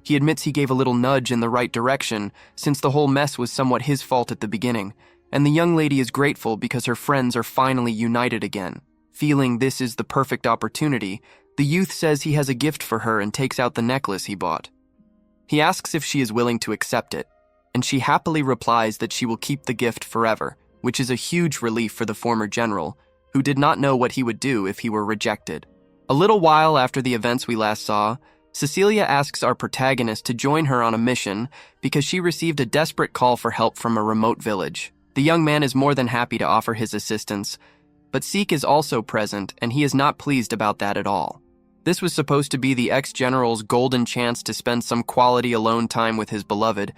He admits he gave a little nudge in the right direction, since the whole mess was somewhat his fault at the beginning, and the young lady is grateful because her friends are finally united again. Feeling this is the perfect opportunity, the youth says he has a gift for her and takes out the necklace he bought. He asks if she is willing to accept it, and she happily replies that she will keep the gift forever, which is a huge relief for the former general, who did not know what he would do if he were rejected. A little while after the events we last saw, Cecilia asks our protagonist to join her on a mission because she received a desperate call for help from a remote village. The young man is more than happy to offer his assistance, but Seek is also present and he is not pleased about that at all. This was supposed to be the ex-general's golden chance to spend some quality alone time with his beloved,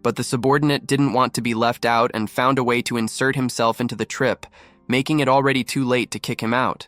but the subordinate didn't want to be left out and found a way to insert himself into the trip, making it already too late to kick him out.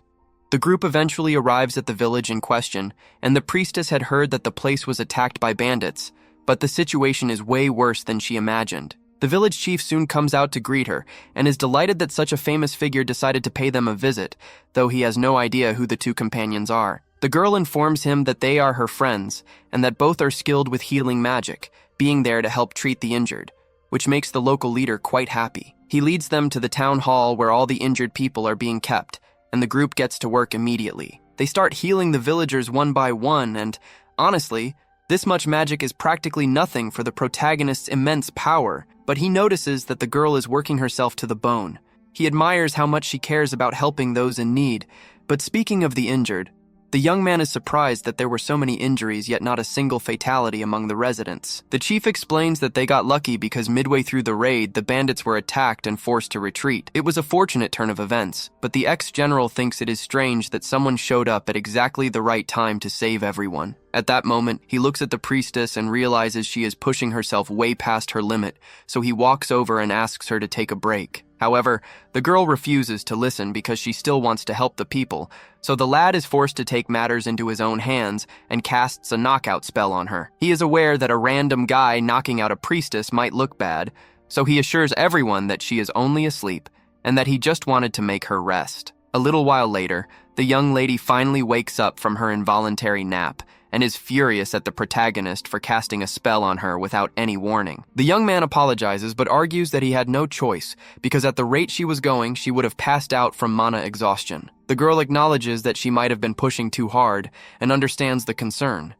The group eventually arrives at the village in question, and the priestess had heard that the place was attacked by bandits, but the situation is way worse than she imagined. The village chief soon comes out to greet her, and is delighted that such a famous figure decided to pay them a visit, though he has no idea who the two companions are. The girl informs him that they are her friends, and that both are skilled with healing magic, being there to help treat the injured, which makes the local leader quite happy. He leads them to the town hall where all the injured people are being kept, and the group gets to work immediately. They start healing the villagers one by one, and honestly, this much magic is practically nothing for the protagonist's immense power, but he notices that the girl is working herself to the bone. He admires how much she cares about helping those in need, but speaking of the injured, the young man is surprised that there were so many injuries yet not a single fatality among the residents. The chief explains that they got lucky because midway through the raid, the bandits were attacked and forced to retreat. It was a fortunate turn of events, but the ex-general thinks it is strange that someone showed up at exactly the right time to save everyone. At that moment, he looks at the priestess and realizes she is pushing herself way past her limit, so he walks over and asks her to take a break. However, the girl refuses to listen because she still wants to help the people, so the lad is forced to take matters into his own hands and casts a knockout spell on her. He is aware that a random guy knocking out a priestess might look bad, so he assures everyone that she is only asleep and that he just wanted to make her rest. A little while later, the young lady finally wakes up from her involuntary nap and is furious at the protagonist for casting a spell on her without any warning. The young man apologizes but argues that he had no choice because at the rate she was going, she would have passed out from mana exhaustion. The girl acknowledges that she might have been pushing too hard and understands the concern,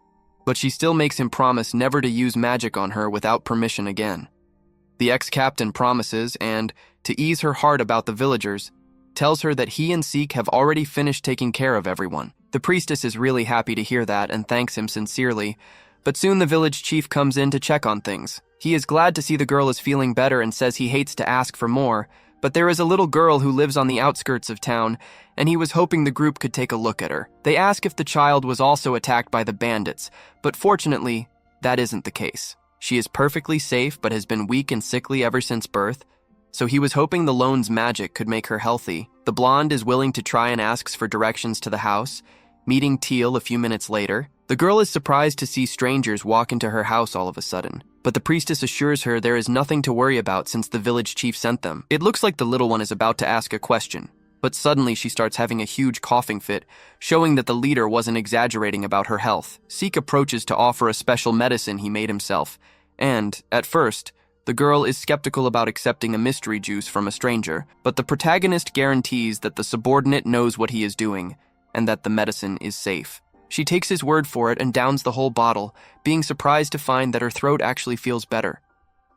but she still makes him promise never to use magic on her without permission again. The ex-captain promises and, to ease her heart about the villagers, tells her that he and Seek have already finished taking care of everyone. The priestess is really happy to hear that and thanks him sincerely, but soon the village chief comes in to check on things. He is glad to see the girl is feeling better and says he hates to ask for more, but there is a little girl who lives on the outskirts of town, and he was hoping the group could take a look at her. They ask if the child was also attacked by the bandits, but fortunately, that isn't the case. She is perfectly safe but has been weak and sickly ever since birth, so he was hoping the lone's magic could make her healthy. The blonde is willing to try and asks for directions to the house, meeting Teal a few minutes later. The girl is surprised to see strangers walk into her house all of a sudden, but the priestess assures her there is nothing to worry about since the village chief sent them. It looks like the little one is about to ask a question, but suddenly she starts having a huge coughing fit, showing that the leader wasn't exaggerating about her health. Seek approaches to offer a special medicine he made himself, and, at first, the girl is skeptical about accepting a mystery juice from a stranger, but the protagonist guarantees that the subordinate knows what he is doing, and that the medicine is safe. She takes his word for it and downs the whole bottle, being surprised to find that her throat actually feels better.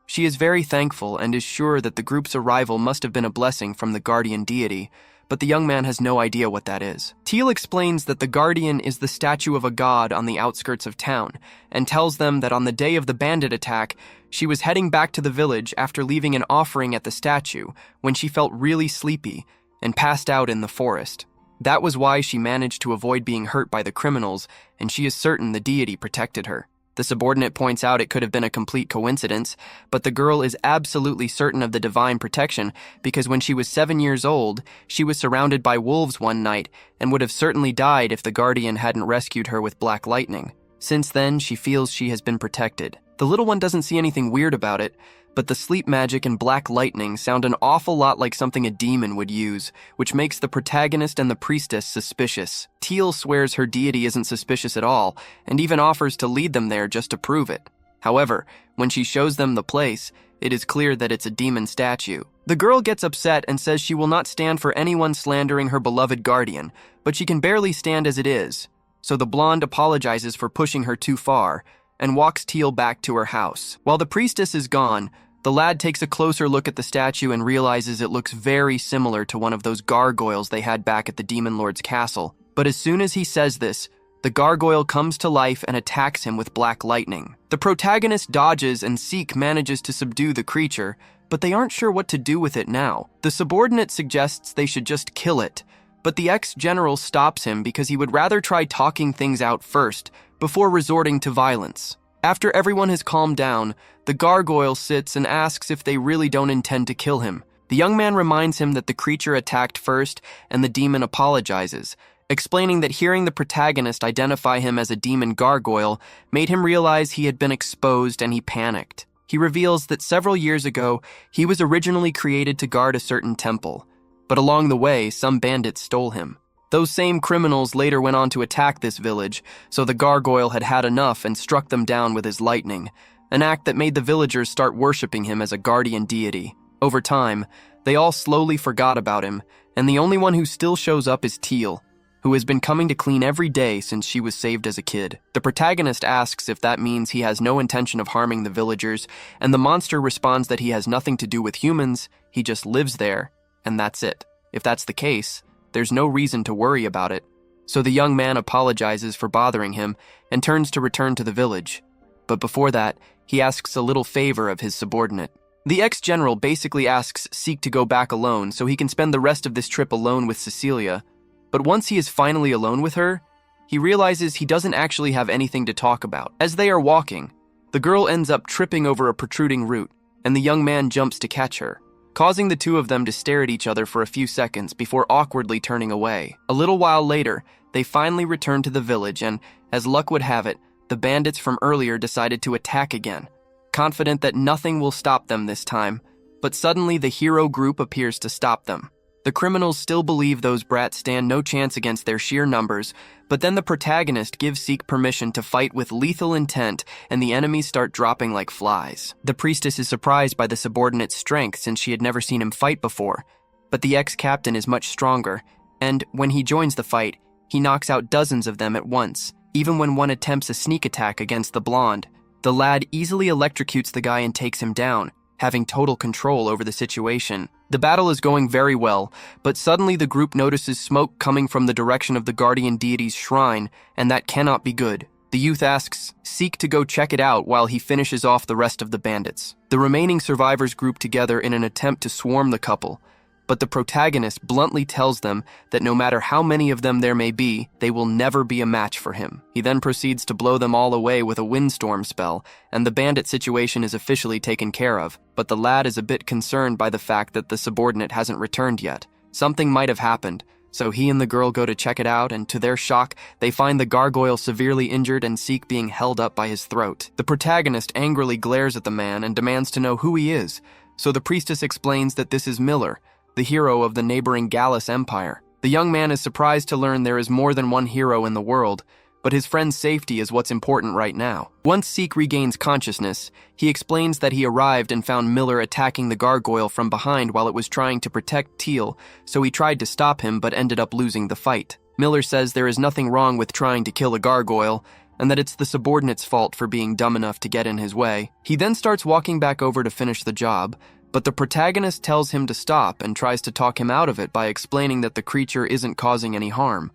She is very thankful and is sure that the group's arrival must have been a blessing from the guardian deity, but the young man has no idea what that is. Teal explains that the guardian is the statue of a god on the outskirts of town, and tells them that on the day of the bandit attack, she was heading back to the village after leaving an offering at the statue when she felt really sleepy and passed out in the forest. That was why she managed to avoid being hurt by the criminals, and she is certain the deity protected her. The subordinate points out it could have been a complete coincidence, but the girl is absolutely certain of the divine protection because when she was 7 years old, she was surrounded by wolves one night and would have certainly died if the guardian hadn't rescued her with black lightning. Since then, she feels she has been protected. The little one doesn't see anything weird about it, but the sleep magic and black lightning sound an awful lot like something a demon would use, which makes the protagonist and the priestess suspicious. Teal swears her deity isn't suspicious at all, and even offers to lead them there just to prove it. However, when she shows them the place, it is clear that it's a demon statue. The girl gets upset and says she will not stand for anyone slandering her beloved guardian, but she can barely stand as it is. So the blonde apologizes for pushing her too far, and walks Teal back to her house. While the priestess is gone, the lad takes a closer look at the statue and realizes it looks very similar to one of those gargoyles they had back at the Demon Lord's castle. But as soon as he says this, the gargoyle comes to life and attacks him with black lightning. The protagonist dodges and Seek manages to subdue the creature, but they aren't sure what to do with it now. The subordinate suggests they should just kill it, but the ex-general stops him because he would rather try talking things out first before resorting to violence. After everyone has calmed down, the gargoyle sits and asks if they really don't intend to kill him. The young man reminds him that the creature attacked first, and the demon apologizes, explaining that hearing the protagonist identify him as a demon gargoyle made him realize he had been exposed and he panicked. He reveals that several years ago, he was originally created to guard a certain temple, but along the way, some bandits stole him. Those same criminals later went on to attack this village, so the gargoyle had had enough and struck them down with his lightning, an act that made the villagers start worshipping him as a guardian deity. Over time, they all slowly forgot about him, and the only one who still shows up is Teal, who has been coming to clean every day since she was saved as a kid. The protagonist asks if that means he has no intention of harming the villagers, and the monster responds that he has nothing to do with humans, he just lives there, and that's it. If that's the case, there's no reason to worry about it. So the young man apologizes for bothering him and turns to return to the village. But before that, he asks a little favor of his subordinate. The ex-general basically asks Seek to go back alone so he can spend the rest of this trip alone with Cecilia. But once he is finally alone with her, he realizes he doesn't actually have anything to talk about. As they are walking, the girl ends up tripping over a protruding root, and the young man jumps to catch her, causing the two of them to stare at each other for a few seconds before awkwardly turning away. A little while later, they finally return to the village and, as luck would have it, the bandits from earlier decided to attack again, confident that nothing will stop them this time. But suddenly the hero group appears to stop them. The criminals still believe those brats stand no chance against their sheer numbers, but then the protagonist gives Seek permission to fight with lethal intent, and the enemies start dropping like flies. The priestess is surprised by the subordinate's strength since she had never seen him fight before, but the ex-captain is much stronger, and when he joins the fight, he knocks out dozens of them at once. Even when one attempts a sneak attack against the blonde, the lad easily electrocutes the guy and takes him down, having total control over the situation. The battle is going very well, but suddenly the group notices smoke coming from the direction of the guardian deity's shrine, and that cannot be good. The youth asks Seek to go check it out while he finishes off the rest of the bandits. The remaining survivors group together in an attempt to swarm the couple, but the protagonist bluntly tells them that no matter how many of them there may be, they will never be a match for him. He then proceeds to blow them all away with a windstorm spell, and the bandit situation is officially taken care of, but the lad is a bit concerned by the fact that the subordinate hasn't returned yet. Something might have happened, so he and the girl go to check it out, and to their shock, they find the gargoyle severely injured and Seek being held up by his throat. The protagonist angrily glares at the man and demands to know who he is, so the priestess explains that this is Miller, the hero of the neighboring Gallus Empire. The young man is surprised to learn there is more than one hero in the world, but his friend's safety is what's important right now. Once Seek regains consciousness, he explains that he arrived and found Miller attacking the gargoyle from behind while it was trying to protect Teal, so he tried to stop him but ended up losing the fight. Miller says there is nothing wrong with trying to kill a gargoyle, and that it's the subordinate's fault for being dumb enough to get in his way. He then starts walking back over to finish the job, but the protagonist tells him to stop and tries to talk him out of it by explaining that the creature isn't causing any harm.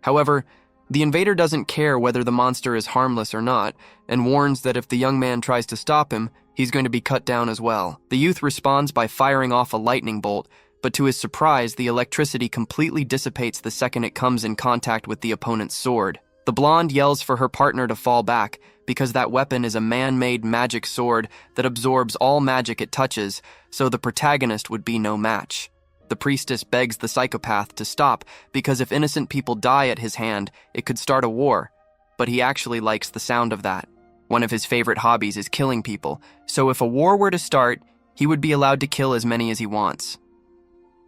However, the invader doesn't care whether the monster is harmless or not, and warns that if the young man tries to stop him, he's going to be cut down as well. The youth responds by firing off a lightning bolt, but to his surprise, the electricity completely dissipates the second it comes in contact with the opponent's sword. The blonde yells for her partner to fall back, because that weapon is a man-made magic sword that absorbs all magic it touches, so the protagonist would be no match. The priestess begs the psychopath to stop, because if innocent people die at his hand, it could start a war. But he actually likes the sound of that. One of his favorite hobbies is killing people, so if a war were to start, he would be allowed to kill as many as he wants.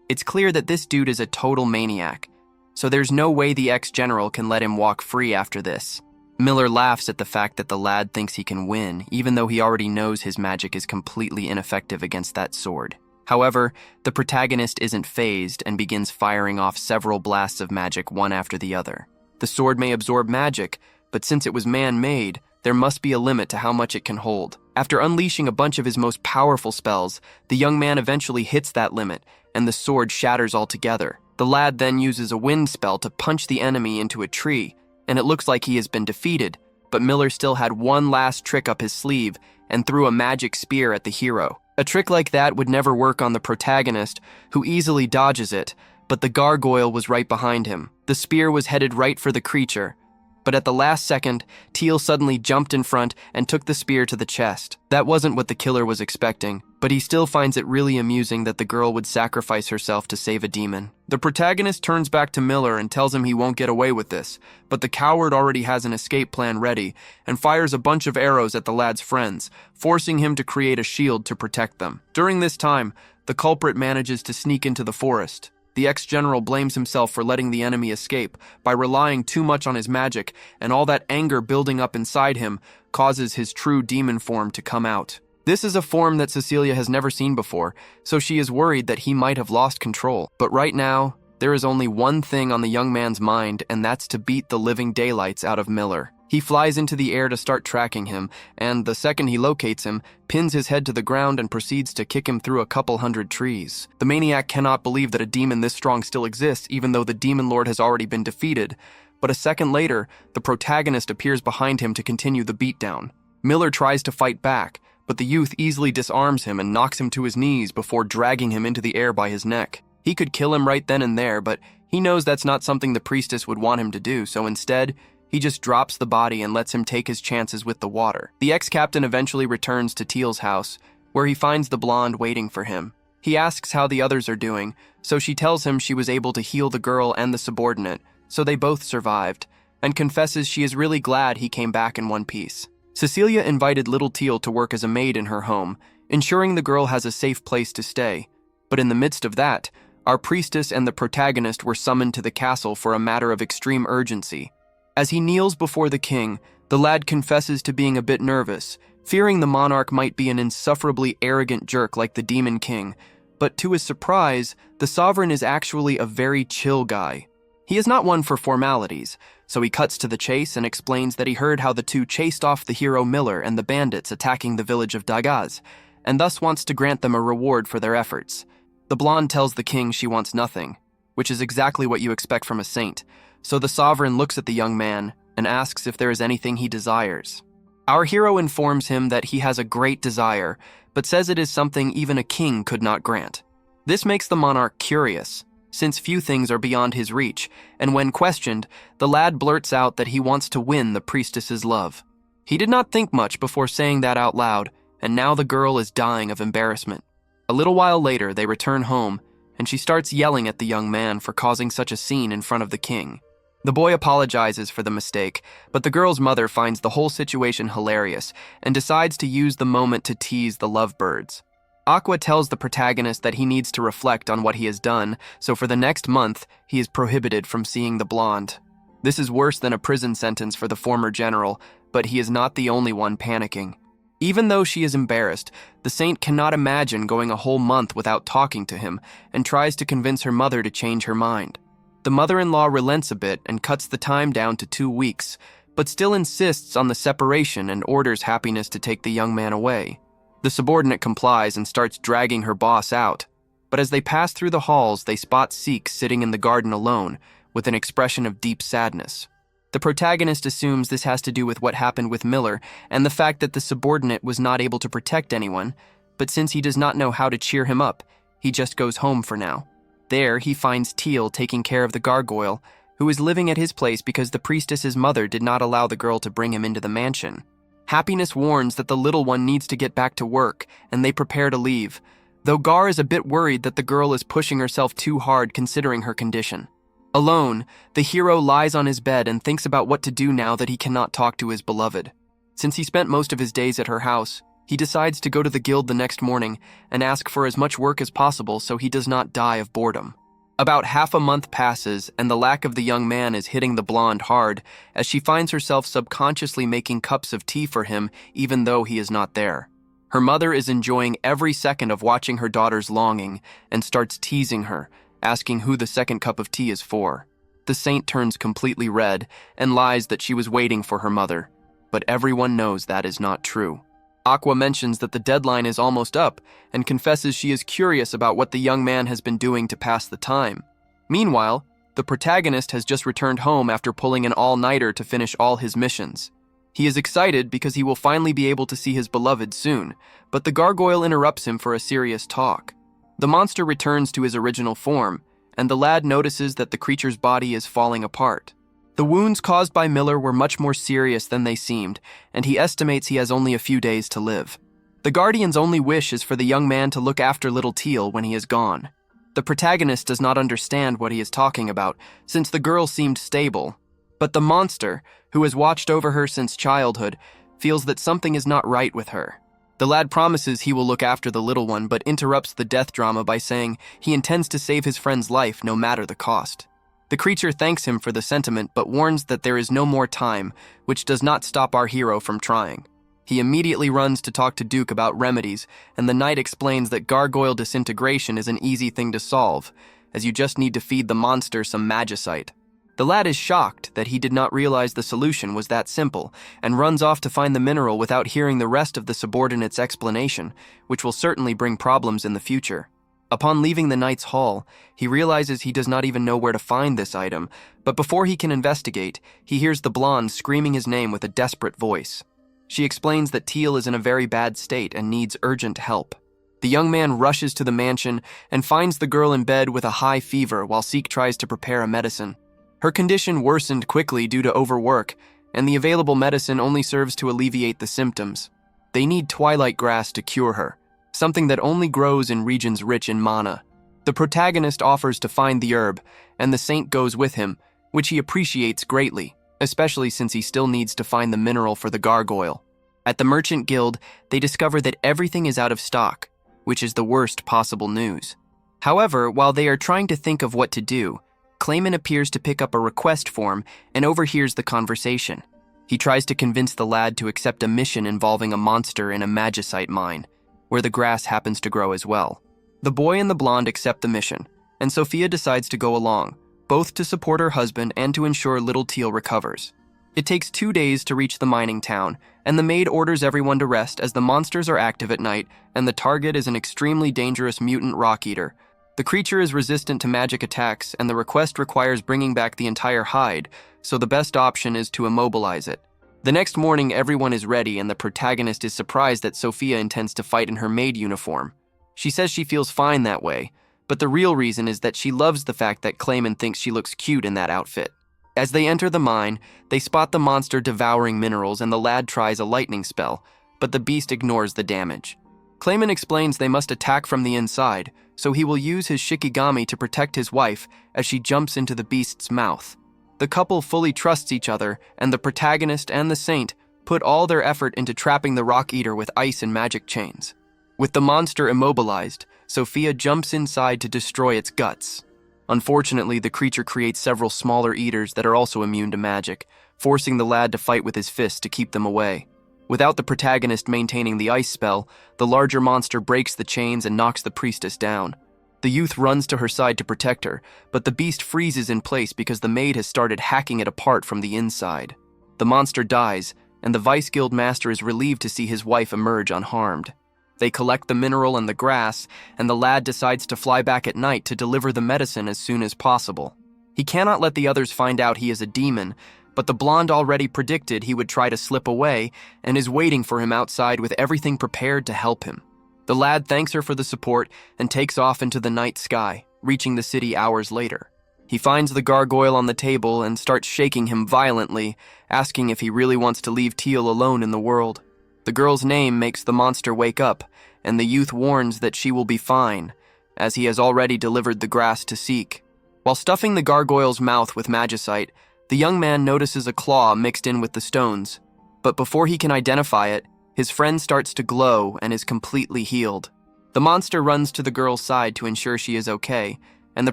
It's clear that this dude is a total maniac, so there's no way the ex-general can let him walk free after this. Miller laughs at the fact that the lad thinks he can win, even though he already knows his magic is completely ineffective against that sword. However, the protagonist isn't fazed and begins firing off several blasts of magic one after the other. The sword may absorb magic, but since it was man-made, there must be a limit to how much it can hold. After unleashing a bunch of his most powerful spells, the young man eventually hits that limit, and the sword shatters altogether. The lad then uses a wind spell to punch the enemy into a tree, and it looks like he has been defeated, but Miller still had one last trick up his sleeve and threw a magic spear at the hero. A trick like that would never work on the protagonist, who easily dodges it, but the gargoyle was right behind him. The spear was headed right for the creature, but at the last second, Teal suddenly jumped in front and took the spear to the chest. That wasn't what the killer was expecting, but he still finds it really amusing that the girl would sacrifice herself to save a demon. The protagonist turns back to Miller and tells him he won't get away with this, but the coward already has an escape plan ready and fires a bunch of arrows at the lad's friends, forcing him to create a shield to protect them. During this time, the culprit manages to sneak into the forest. The ex-general blames himself for letting the enemy escape by relying too much on his magic, and all that anger building up inside him causes his true demon form to come out. This is a form that Cecilia has never seen before, so she is worried that he might have lost control. But right now, there is only one thing on the young man's mind, and that's to beat the living daylights out of Miller. He flies into the air to start tracking him, and the second he locates him, pins his head to the ground and proceeds to kick him through a couple hundred trees. The maniac cannot believe that a demon this strong still exists, even though the demon lord has already been defeated. But a second later, the protagonist appears behind him to continue the beatdown. Miller tries to fight back, but the youth easily disarms him and knocks him to his knees before dragging him into the air by his neck. He could kill him right then and there, but he knows that's not something the priestess would want him to do, so instead, he just drops the body and lets him take his chances with the water. The ex-captain eventually returns to Teal's house, where he finds the blonde waiting for him. He asks how the others are doing, so she tells him she was able to heal the girl and the subordinate, so they both survived, and confesses she is really glad he came back in one piece. Cecilia invited little Teal to work as a maid in her home, ensuring the girl has a safe place to stay. But in the midst of that, our priestess and the protagonist were summoned to the castle for a matter of extreme urgency. As he kneels before the king, the lad confesses to being a bit nervous, fearing the monarch might be an insufferably arrogant jerk like the Demon King. But to his surprise, the sovereign is actually a very chill guy. He is not one for formalities, so he cuts to the chase and explains that he heard how the two chased off the hero Miller and the bandits attacking the village of Dagaz, and thus wants to grant them a reward for their efforts. The blonde tells the king she wants nothing, which is exactly what you expect from a saint, so the sovereign looks at the young man and asks if there is anything he desires. Our hero informs him that he has a great desire, but says it is something even a king could not grant. This makes the monarch curious, since few things are beyond his reach, and when questioned, the lad blurts out that he wants to win the priestess's love. He did not think much before saying that out loud, and now the girl is dying of embarrassment. A little while later, they return home, and she starts yelling at the young man for causing such a scene in front of the king. The boy apologizes for the mistake, but the girl's mother finds the whole situation hilarious and decides to use the moment to tease the lovebirds. Aqua tells the protagonist that he needs to reflect on what he has done, so for the next month, he is prohibited from seeing the blonde. This is worse than a prison sentence for the former general, but he is not the only one panicking. Even though she is embarrassed, the saint cannot imagine going a whole month without talking to him and tries to convince her mother to change her mind. The mother-in-law relents a bit and cuts the time down to 2 weeks, but still insists on the separation and orders Happiness to take the young man away. The subordinate complies and starts dragging her boss out, but as they pass through the halls, they spot Seek sitting in the garden alone, with an expression of deep sadness. The protagonist assumes this has to do with what happened with Miller and the fact that the subordinate was not able to protect anyone, but since he does not know how to cheer him up, he just goes home for now. There, he finds Teal taking care of the gargoyle, who is living at his place because the priestess's mother did not allow the girl to bring him into the mansion. Happiness warns that the little one needs to get back to work, and they prepare to leave, though Gar is a bit worried that the girl is pushing herself too hard considering her condition. Alone, the hero lies on his bed and thinks about what to do now that he cannot talk to his beloved. Since he spent most of his days at her house, he decides to go to the guild the next morning and ask for as much work as possible so he does not die of boredom. About half a month passes, and the lack of the young man is hitting the blonde hard as she finds herself subconsciously making cups of tea for him even though he is not there. Her mother is enjoying every second of watching her daughter's longing and starts teasing her, asking who the second cup of tea is for. The saint turns completely red and lies that she was waiting for her mother, but everyone knows that is not true. Aqua mentions that the deadline is almost up and confesses she is curious about what the young man has been doing to pass the time. Meanwhile, the protagonist has just returned home after pulling an all-nighter to finish all his missions. He is excited because he will finally be able to see his beloved soon, but the gargoyle interrupts him for a serious talk. The monster returns to his original form, and the lad notices that the creature's body is falling apart. The wounds caused by Miller were much more serious than they seemed, and he estimates he has only a few days to live. The Guardian's only wish is for the young man to look after little Teal when he is gone. The protagonist does not understand what he is talking about, since the girl seemed stable, but the monster, who has watched over her since childhood, feels that something is not right with her. The lad promises he will look after the little one, but interrupts the death drama by saying he intends to save his friend's life no matter the cost. The creature thanks him for the sentiment but warns that there is no more time, which does not stop our hero from trying. He immediately runs to talk to Duke about remedies, and the knight explains that gargoyle disintegration is an easy thing to solve, as you just need to feed the monster some magicite. The lad is shocked that he did not realize the solution was that simple, and runs off to find the mineral without hearing the rest of the subordinate's explanation, which will certainly bring problems in the future. Upon leaving the knight's hall, he realizes he does not even know where to find this item, but before he can investigate, he hears the blonde screaming his name with a desperate voice. She explains that Teal is in a very bad state and needs urgent help. The young man rushes to the mansion and finds the girl in bed with a high fever while Seek tries to prepare a medicine. Her condition worsened quickly due to overwork, and the available medicine only serves to alleviate the symptoms. They need twilight grass to cure her, something that only grows in regions rich in mana. The protagonist offers to find the herb, and the saint goes with him, which he appreciates greatly, especially since he still needs to find the mineral for the gargoyle. At the merchant guild, they discover that everything is out of stock, which is the worst possible news. However, while they are trying to think of what to do, Clayman appears to pick up a request form and overhears the conversation. He tries to convince the lad to accept a mission involving a monster in a magicite mine, where the grass happens to grow as well. The boy and the blonde accept the mission, and Sophia decides to go along, both to support her husband and to ensure little Teal recovers. It takes 2 days to reach the mining town, and the maid orders everyone to rest as the monsters are active at night and the target is an extremely dangerous mutant rock eater. The creature is resistant to magic attacks, and the request requires bringing back the entire hide, so the best option is to immobilize it. The next morning, everyone is ready, and the protagonist is surprised that Sophia intends to fight in her maid uniform. She says she feels fine that way, but the real reason is that she loves the fact that Clayman thinks she looks cute in that outfit. As they enter the mine, they spot the monster devouring minerals, and the lad tries a lightning spell, but the beast ignores the damage. Clayman explains they must attack from the inside, so he will use his shikigami to protect his wife as she jumps into the beast's mouth. The couple fully trusts each other, and the protagonist and the saint put all their effort into trapping the rock eater with ice and magic chains. With the monster immobilized, Sophia jumps inside to destroy its guts. Unfortunately, the creature creates several smaller eaters that are also immune to magic, forcing the lad to fight with his fists to keep them away. Without the protagonist maintaining the ice spell, the larger monster breaks the chains and knocks the priestess down. The youth runs to her side to protect her, but the beast freezes in place because the maid has started hacking it apart from the inside. The monster dies, and the Vice Guild master is relieved to see his wife emerge unharmed. They collect the mineral and the grass, and the lad decides to fly back at night to deliver the medicine as soon as possible. He cannot let the others find out he is a demon, but the blonde already predicted he would try to slip away and is waiting for him outside with everything prepared to help him. The lad thanks her for the support and takes off into the night sky, reaching the city hours later. He finds the gargoyle on the table and starts shaking him violently, asking if he really wants to leave Teal alone in the world. The girl's name makes the monster wake up, and the youth warns that she will be fine, as he has already delivered the grass to seek. While stuffing the gargoyle's mouth with magicite, the young man notices a claw mixed in with the stones, but before he can identify it, his friend starts to glow and is completely healed. The monster runs to the girl's side to ensure she is okay, and the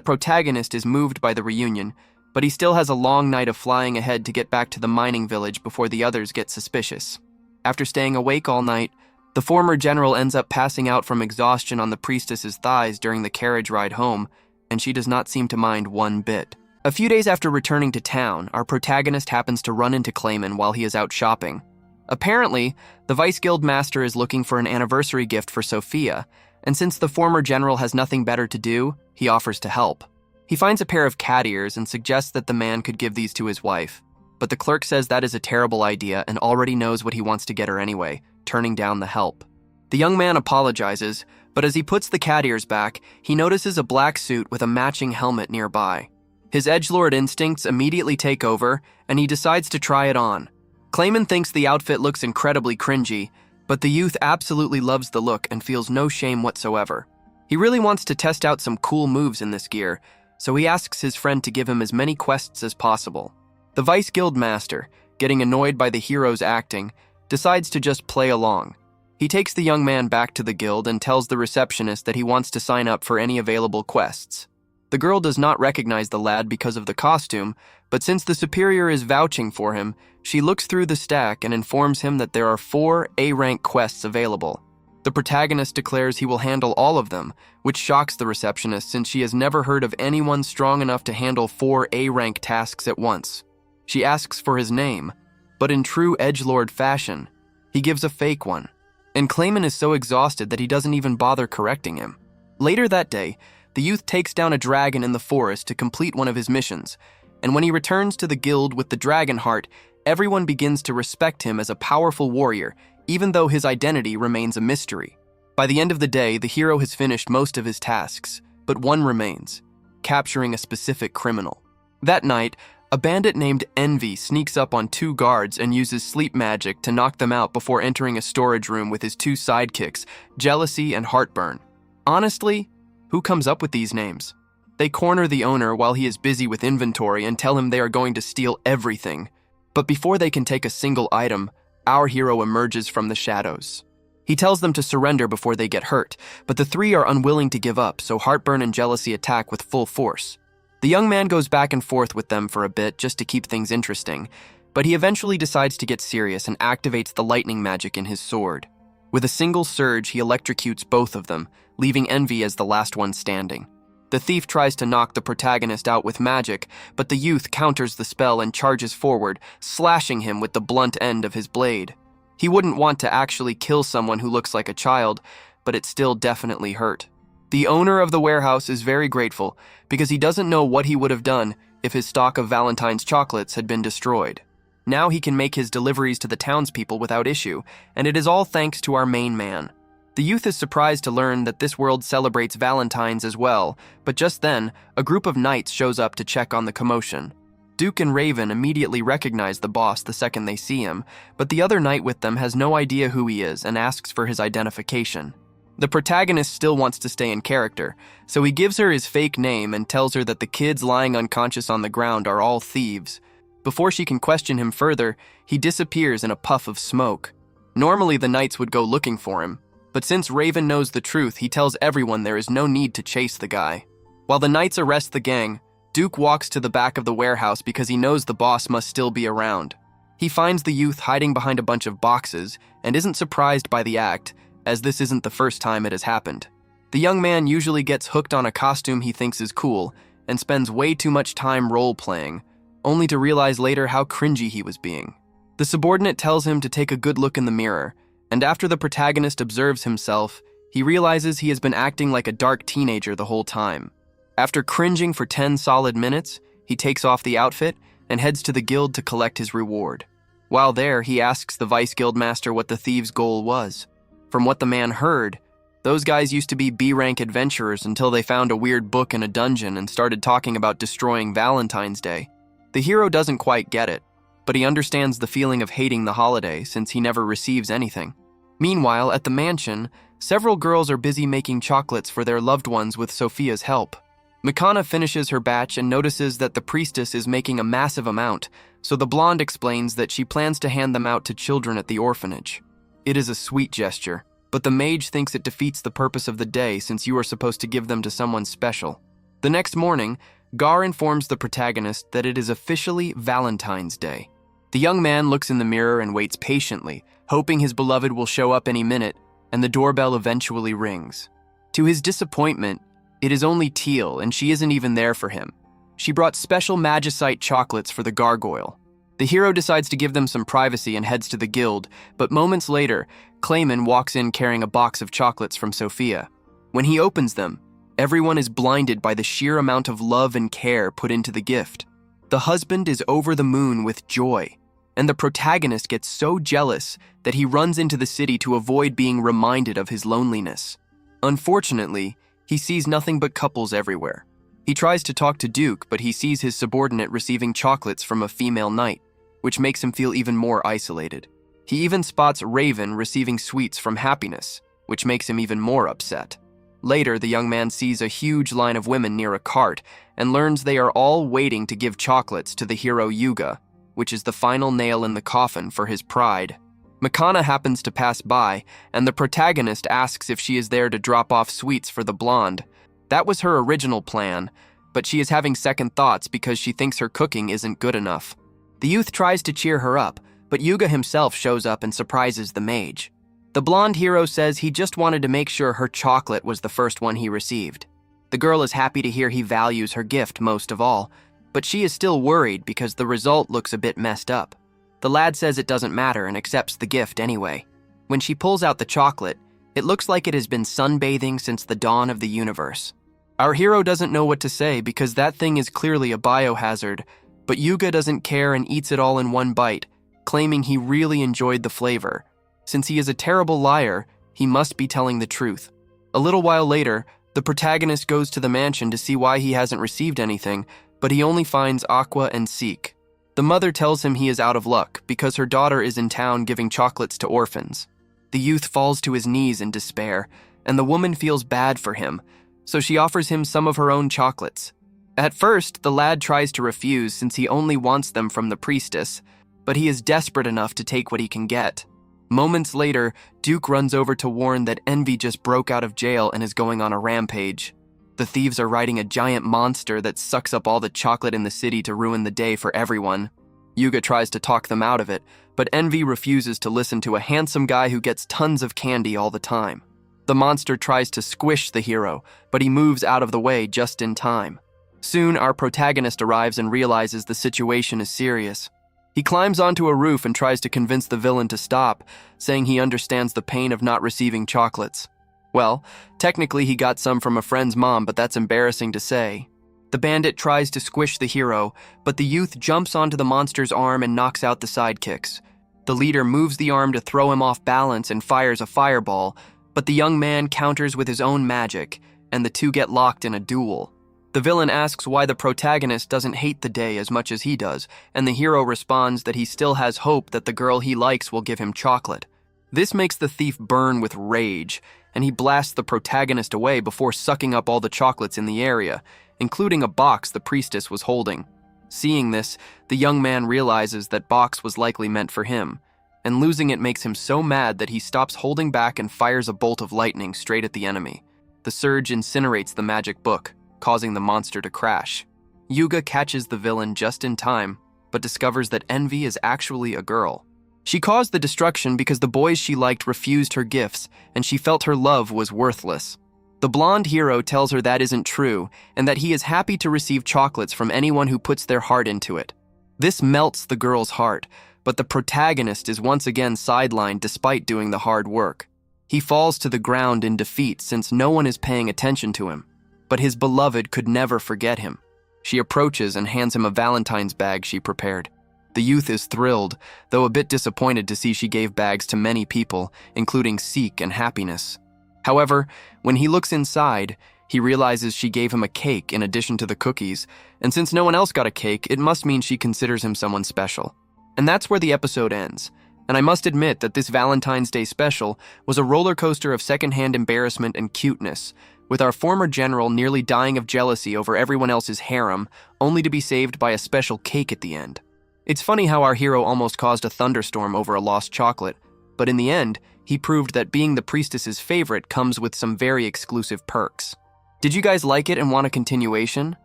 protagonist is moved by the reunion, but he still has a long night of flying ahead to get back to the mining village before the others get suspicious. After staying awake all night, the former general ends up passing out from exhaustion on the priestess's thighs during the carriage ride home, and she does not seem to mind one bit. A few days after returning to town, our protagonist happens to run into Clayman while he is out shopping. Apparently, the Vice Guild master is looking for an anniversary gift for Sophia, and since the former general has nothing better to do, he offers to help. He finds a pair of cat ears and suggests that the man could give these to his wife, but the clerk says that is a terrible idea and already knows what he wants to get her anyway, turning down the help. The young man apologizes, but as he puts the cat ears back, he notices a black suit with a matching helmet nearby. His edgelord instincts immediately take over, and he decides to try it on. Clayman thinks the outfit looks incredibly cringy, but the youth absolutely loves the look and feels no shame whatsoever. He really wants to test out some cool moves in this gear, so he asks his friend to give him as many quests as possible. The Vice Guild master, getting annoyed by the hero's acting, decides to just play along. He takes the young man back to the guild and tells the receptionist that he wants to sign up for any available quests. The girl does not recognize the lad because of the costume, but since the superior is vouching for him, she looks through the stack and informs him that there are 4 A-rank quests available. The protagonist declares he will handle all of them, which shocks the receptionist since she has never heard of anyone strong enough to handle 4 A-rank tasks at once. She asks for his name, but in true edgelord fashion, he gives a fake one, and Clayman is so exhausted that he doesn't even bother correcting him. Later that day, the youth takes down a dragon in the forest to complete one of his missions, and when he returns to the guild with the dragon heart, everyone begins to respect him as a powerful warrior, even though his identity remains a mystery. By the end of the day, the hero has finished most of his tasks, but one remains: capturing a specific criminal. That night, A bandit named Envy sneaks up on 2 guards and uses sleep magic to knock them out before entering a storage room with his 2 sidekicks, Jealousy and Heartburn. Honestly, who comes up with these names? They corner the owner while he is busy with inventory and tell him they are going to steal everything. But before they can take a single item, our hero emerges from the shadows. He tells them to surrender before they get hurt, but the 3 are unwilling to give up, so Heartburn and Jealousy attack with full force. The young man goes back and forth with them for a bit just to keep things interesting, but he eventually decides to get serious and activates the lightning magic in his sword. With a single surge, he electrocutes both of them, leaving Envy as the last one standing. The thief tries to knock the protagonist out with magic, but the youth counters the spell and charges forward, slashing him with the blunt end of his blade. He wouldn't want to actually kill someone who looks like a child, but it still definitely hurt. The owner of the warehouse is very grateful because he doesn't know what he would have done if his stock of Valentine's chocolates had been destroyed. Now he can make his deliveries to the townspeople without issue, and it is all thanks to our main man. The youth is surprised to learn that this world celebrates Valentine's as well, but just then, a group of knights shows up to check on the commotion. Duke and Raven immediately recognize the boss the second they see him, but the other knight with them has no idea who he is and asks for his identification. The protagonist still wants to stay in character, so he gives her his fake name and tells her that the kids lying unconscious on the ground are all thieves. Before she can question him further, he disappears in a puff of smoke. Normally the knights would go looking for him, but since Raven knows the truth, he tells everyone there is no need to chase the guy. While the knights arrest the gang, Duke walks to the back of the warehouse because he knows the boss must still be around. He finds the youth hiding behind a bunch of boxes and isn't surprised by the act, as this isn't the first time it has happened. The young man usually gets hooked on a costume he thinks is cool and spends way too much time role-playing, only to realize later how cringy he was being. The subordinate tells him to take a good look in the mirror, and after the protagonist observes himself, he realizes he has been acting like a dark teenager the whole time. After cringing for 10 solid minutes, he takes off the outfit and heads to the guild to collect his reward. While there, he asks the vice guildmaster what the thieves' goal was. From what the man heard, those guys used to be B-rank adventurers until they found a weird book in a dungeon and started talking about destroying Valentine's Day. The hero doesn't quite get it, but he understands the feeling of hating the holiday since he never receives anything. Meanwhile, at the mansion, several girls are busy making chocolates for their loved ones with Sophia's help. Manga finishes her batch and notices that the priestess is making a massive amount, so the blonde explains that she plans to hand them out to children at the orphanage. It is a sweet gesture, but the mage thinks it defeats the purpose of the day since you are supposed to give them to someone special. The next morning, Gar informs the protagonist that it is officially Valentine's Day. The young man looks in the mirror and waits patiently, hoping his beloved will show up any minute, and the doorbell eventually rings. To his disappointment, it is only Teal, and she isn't even there for him. She brought special magicite chocolates for the gargoyle. The hero decides to give them some privacy and heads to the guild, but moments later, Clayman walks in carrying a box of chocolates from Sophia. When he opens them, everyone is blinded by the sheer amount of love and care put into the gift. The husband is over the moon with joy, and the protagonist gets so jealous that he runs into the city to avoid being reminded of his loneliness. Unfortunately, he sees nothing but couples everywhere. He tries to talk to Duke, but he sees his subordinate receiving chocolates from a female knight, which makes him feel even more isolated. He even spots Raven receiving sweets from Happiness, which makes him even more upset. Later, the young man sees a huge line of women near a cart and learns they are all waiting to give chocolates to the hero Yuga, which is the final nail in the coffin for his pride. Manga happens to pass by, and the protagonist asks if she is there to drop off sweets for the blonde. That was her original plan, but she is having second thoughts because she thinks her cooking isn't good enough. The youth tries to cheer her up, but Yuga himself shows up and surprises the mage. The blonde hero says he just wanted to make sure her chocolate was the first one he received. The girl is happy to hear he values her gift most of all, but she is still worried because the result looks a bit messed up. The lad says it doesn't matter and accepts the gift anyway. When she pulls out the chocolate, it looks like it has been sunbathing since the dawn of the universe. Our hero doesn't know what to say because that thing is clearly a biohazard, but Yuga doesn't care and eats it all in one bite, claiming he really enjoyed the flavor. Since he is a terrible liar, he must be telling the truth. A little while later, the protagonist goes to the mansion to see why he hasn't received anything, but he only finds Aqua and Seek. The mother tells him he is out of luck because her daughter is in town giving chocolates to orphans. The youth falls to his knees in despair, and the woman feels bad for him, so she offers him some of her own chocolates. At first, the lad tries to refuse since he only wants them from the priestess, but he is desperate enough to take what he can get. Moments later, Duke runs over to warn that Envy just broke out of jail and is going on a rampage. The thieves are riding a giant monster that sucks up all the chocolate in the city to ruin the day for everyone. Yuga tries to talk them out of it, but Envy refuses to listen to a handsome guy who gets tons of candy all the time. The monster tries to squish the hero, but he moves out of the way just in time. Soon, our protagonist arrives and realizes the situation is serious. He climbs onto a roof and tries to convince the villain to stop, saying he understands the pain of not receiving chocolates. Well, technically he got some from a friend's mom, but that's embarrassing to say. The bandit tries to squish the hero, but the youth jumps onto the monster's arm and knocks out the sidekicks. The leader moves the arm to throw him off balance and fires a fireball, but the young man counters with his own magic, and the two get locked in a duel. The villain asks why the protagonist doesn't hate the day as much as he does, and the hero responds that he still has hope that the girl he likes will give him chocolate. This makes the thief burn with rage, and he blasts the protagonist away before sucking up all the chocolates in the area, including a box the priestess was holding. Seeing this, the young man realizes that box was likely meant for him, and losing it makes him so mad that he stops holding back and fires a bolt of lightning straight at the enemy. The surge incinerates the magic book, causing the monster to crash. Yuga catches the villain just in time, but discovers that Envy is actually a girl. She caused the destruction because the boys she liked refused her gifts, and she felt her love was worthless. The blonde hero tells her that isn't true, and that he is happy to receive chocolates from anyone who puts their heart into it. This melts the girl's heart, but the protagonist is once again sidelined despite doing the hard work. He falls to the ground in defeat since no one is paying attention to him, but his beloved could never forget him. She approaches and hands him a Valentine's bag she prepared. The youth is thrilled, though a bit disappointed to see she gave bags to many people, including Seek and Happiness. However, when he looks inside, he realizes she gave him a cake in addition to the cookies, and since no one else got a cake, it must mean she considers him someone special. And that's where the episode ends. And I must admit that this Valentine's Day special was a roller coaster of secondhand embarrassment and cuteness, with our former general nearly dying of jealousy over everyone else's harem, only to be saved by a special cake at the end. It's funny how our hero almost caused a thunderstorm over a lost chocolate, but in the end, he proved that being the priestess's favorite comes with some very exclusive perks. Did you guys like it and want a continuation?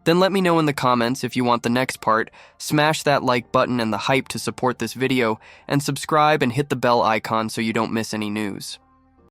Then let me know in the comments if you want the next part, smash that like button and the hype to support this video, and subscribe and hit the bell icon so you don't miss any news.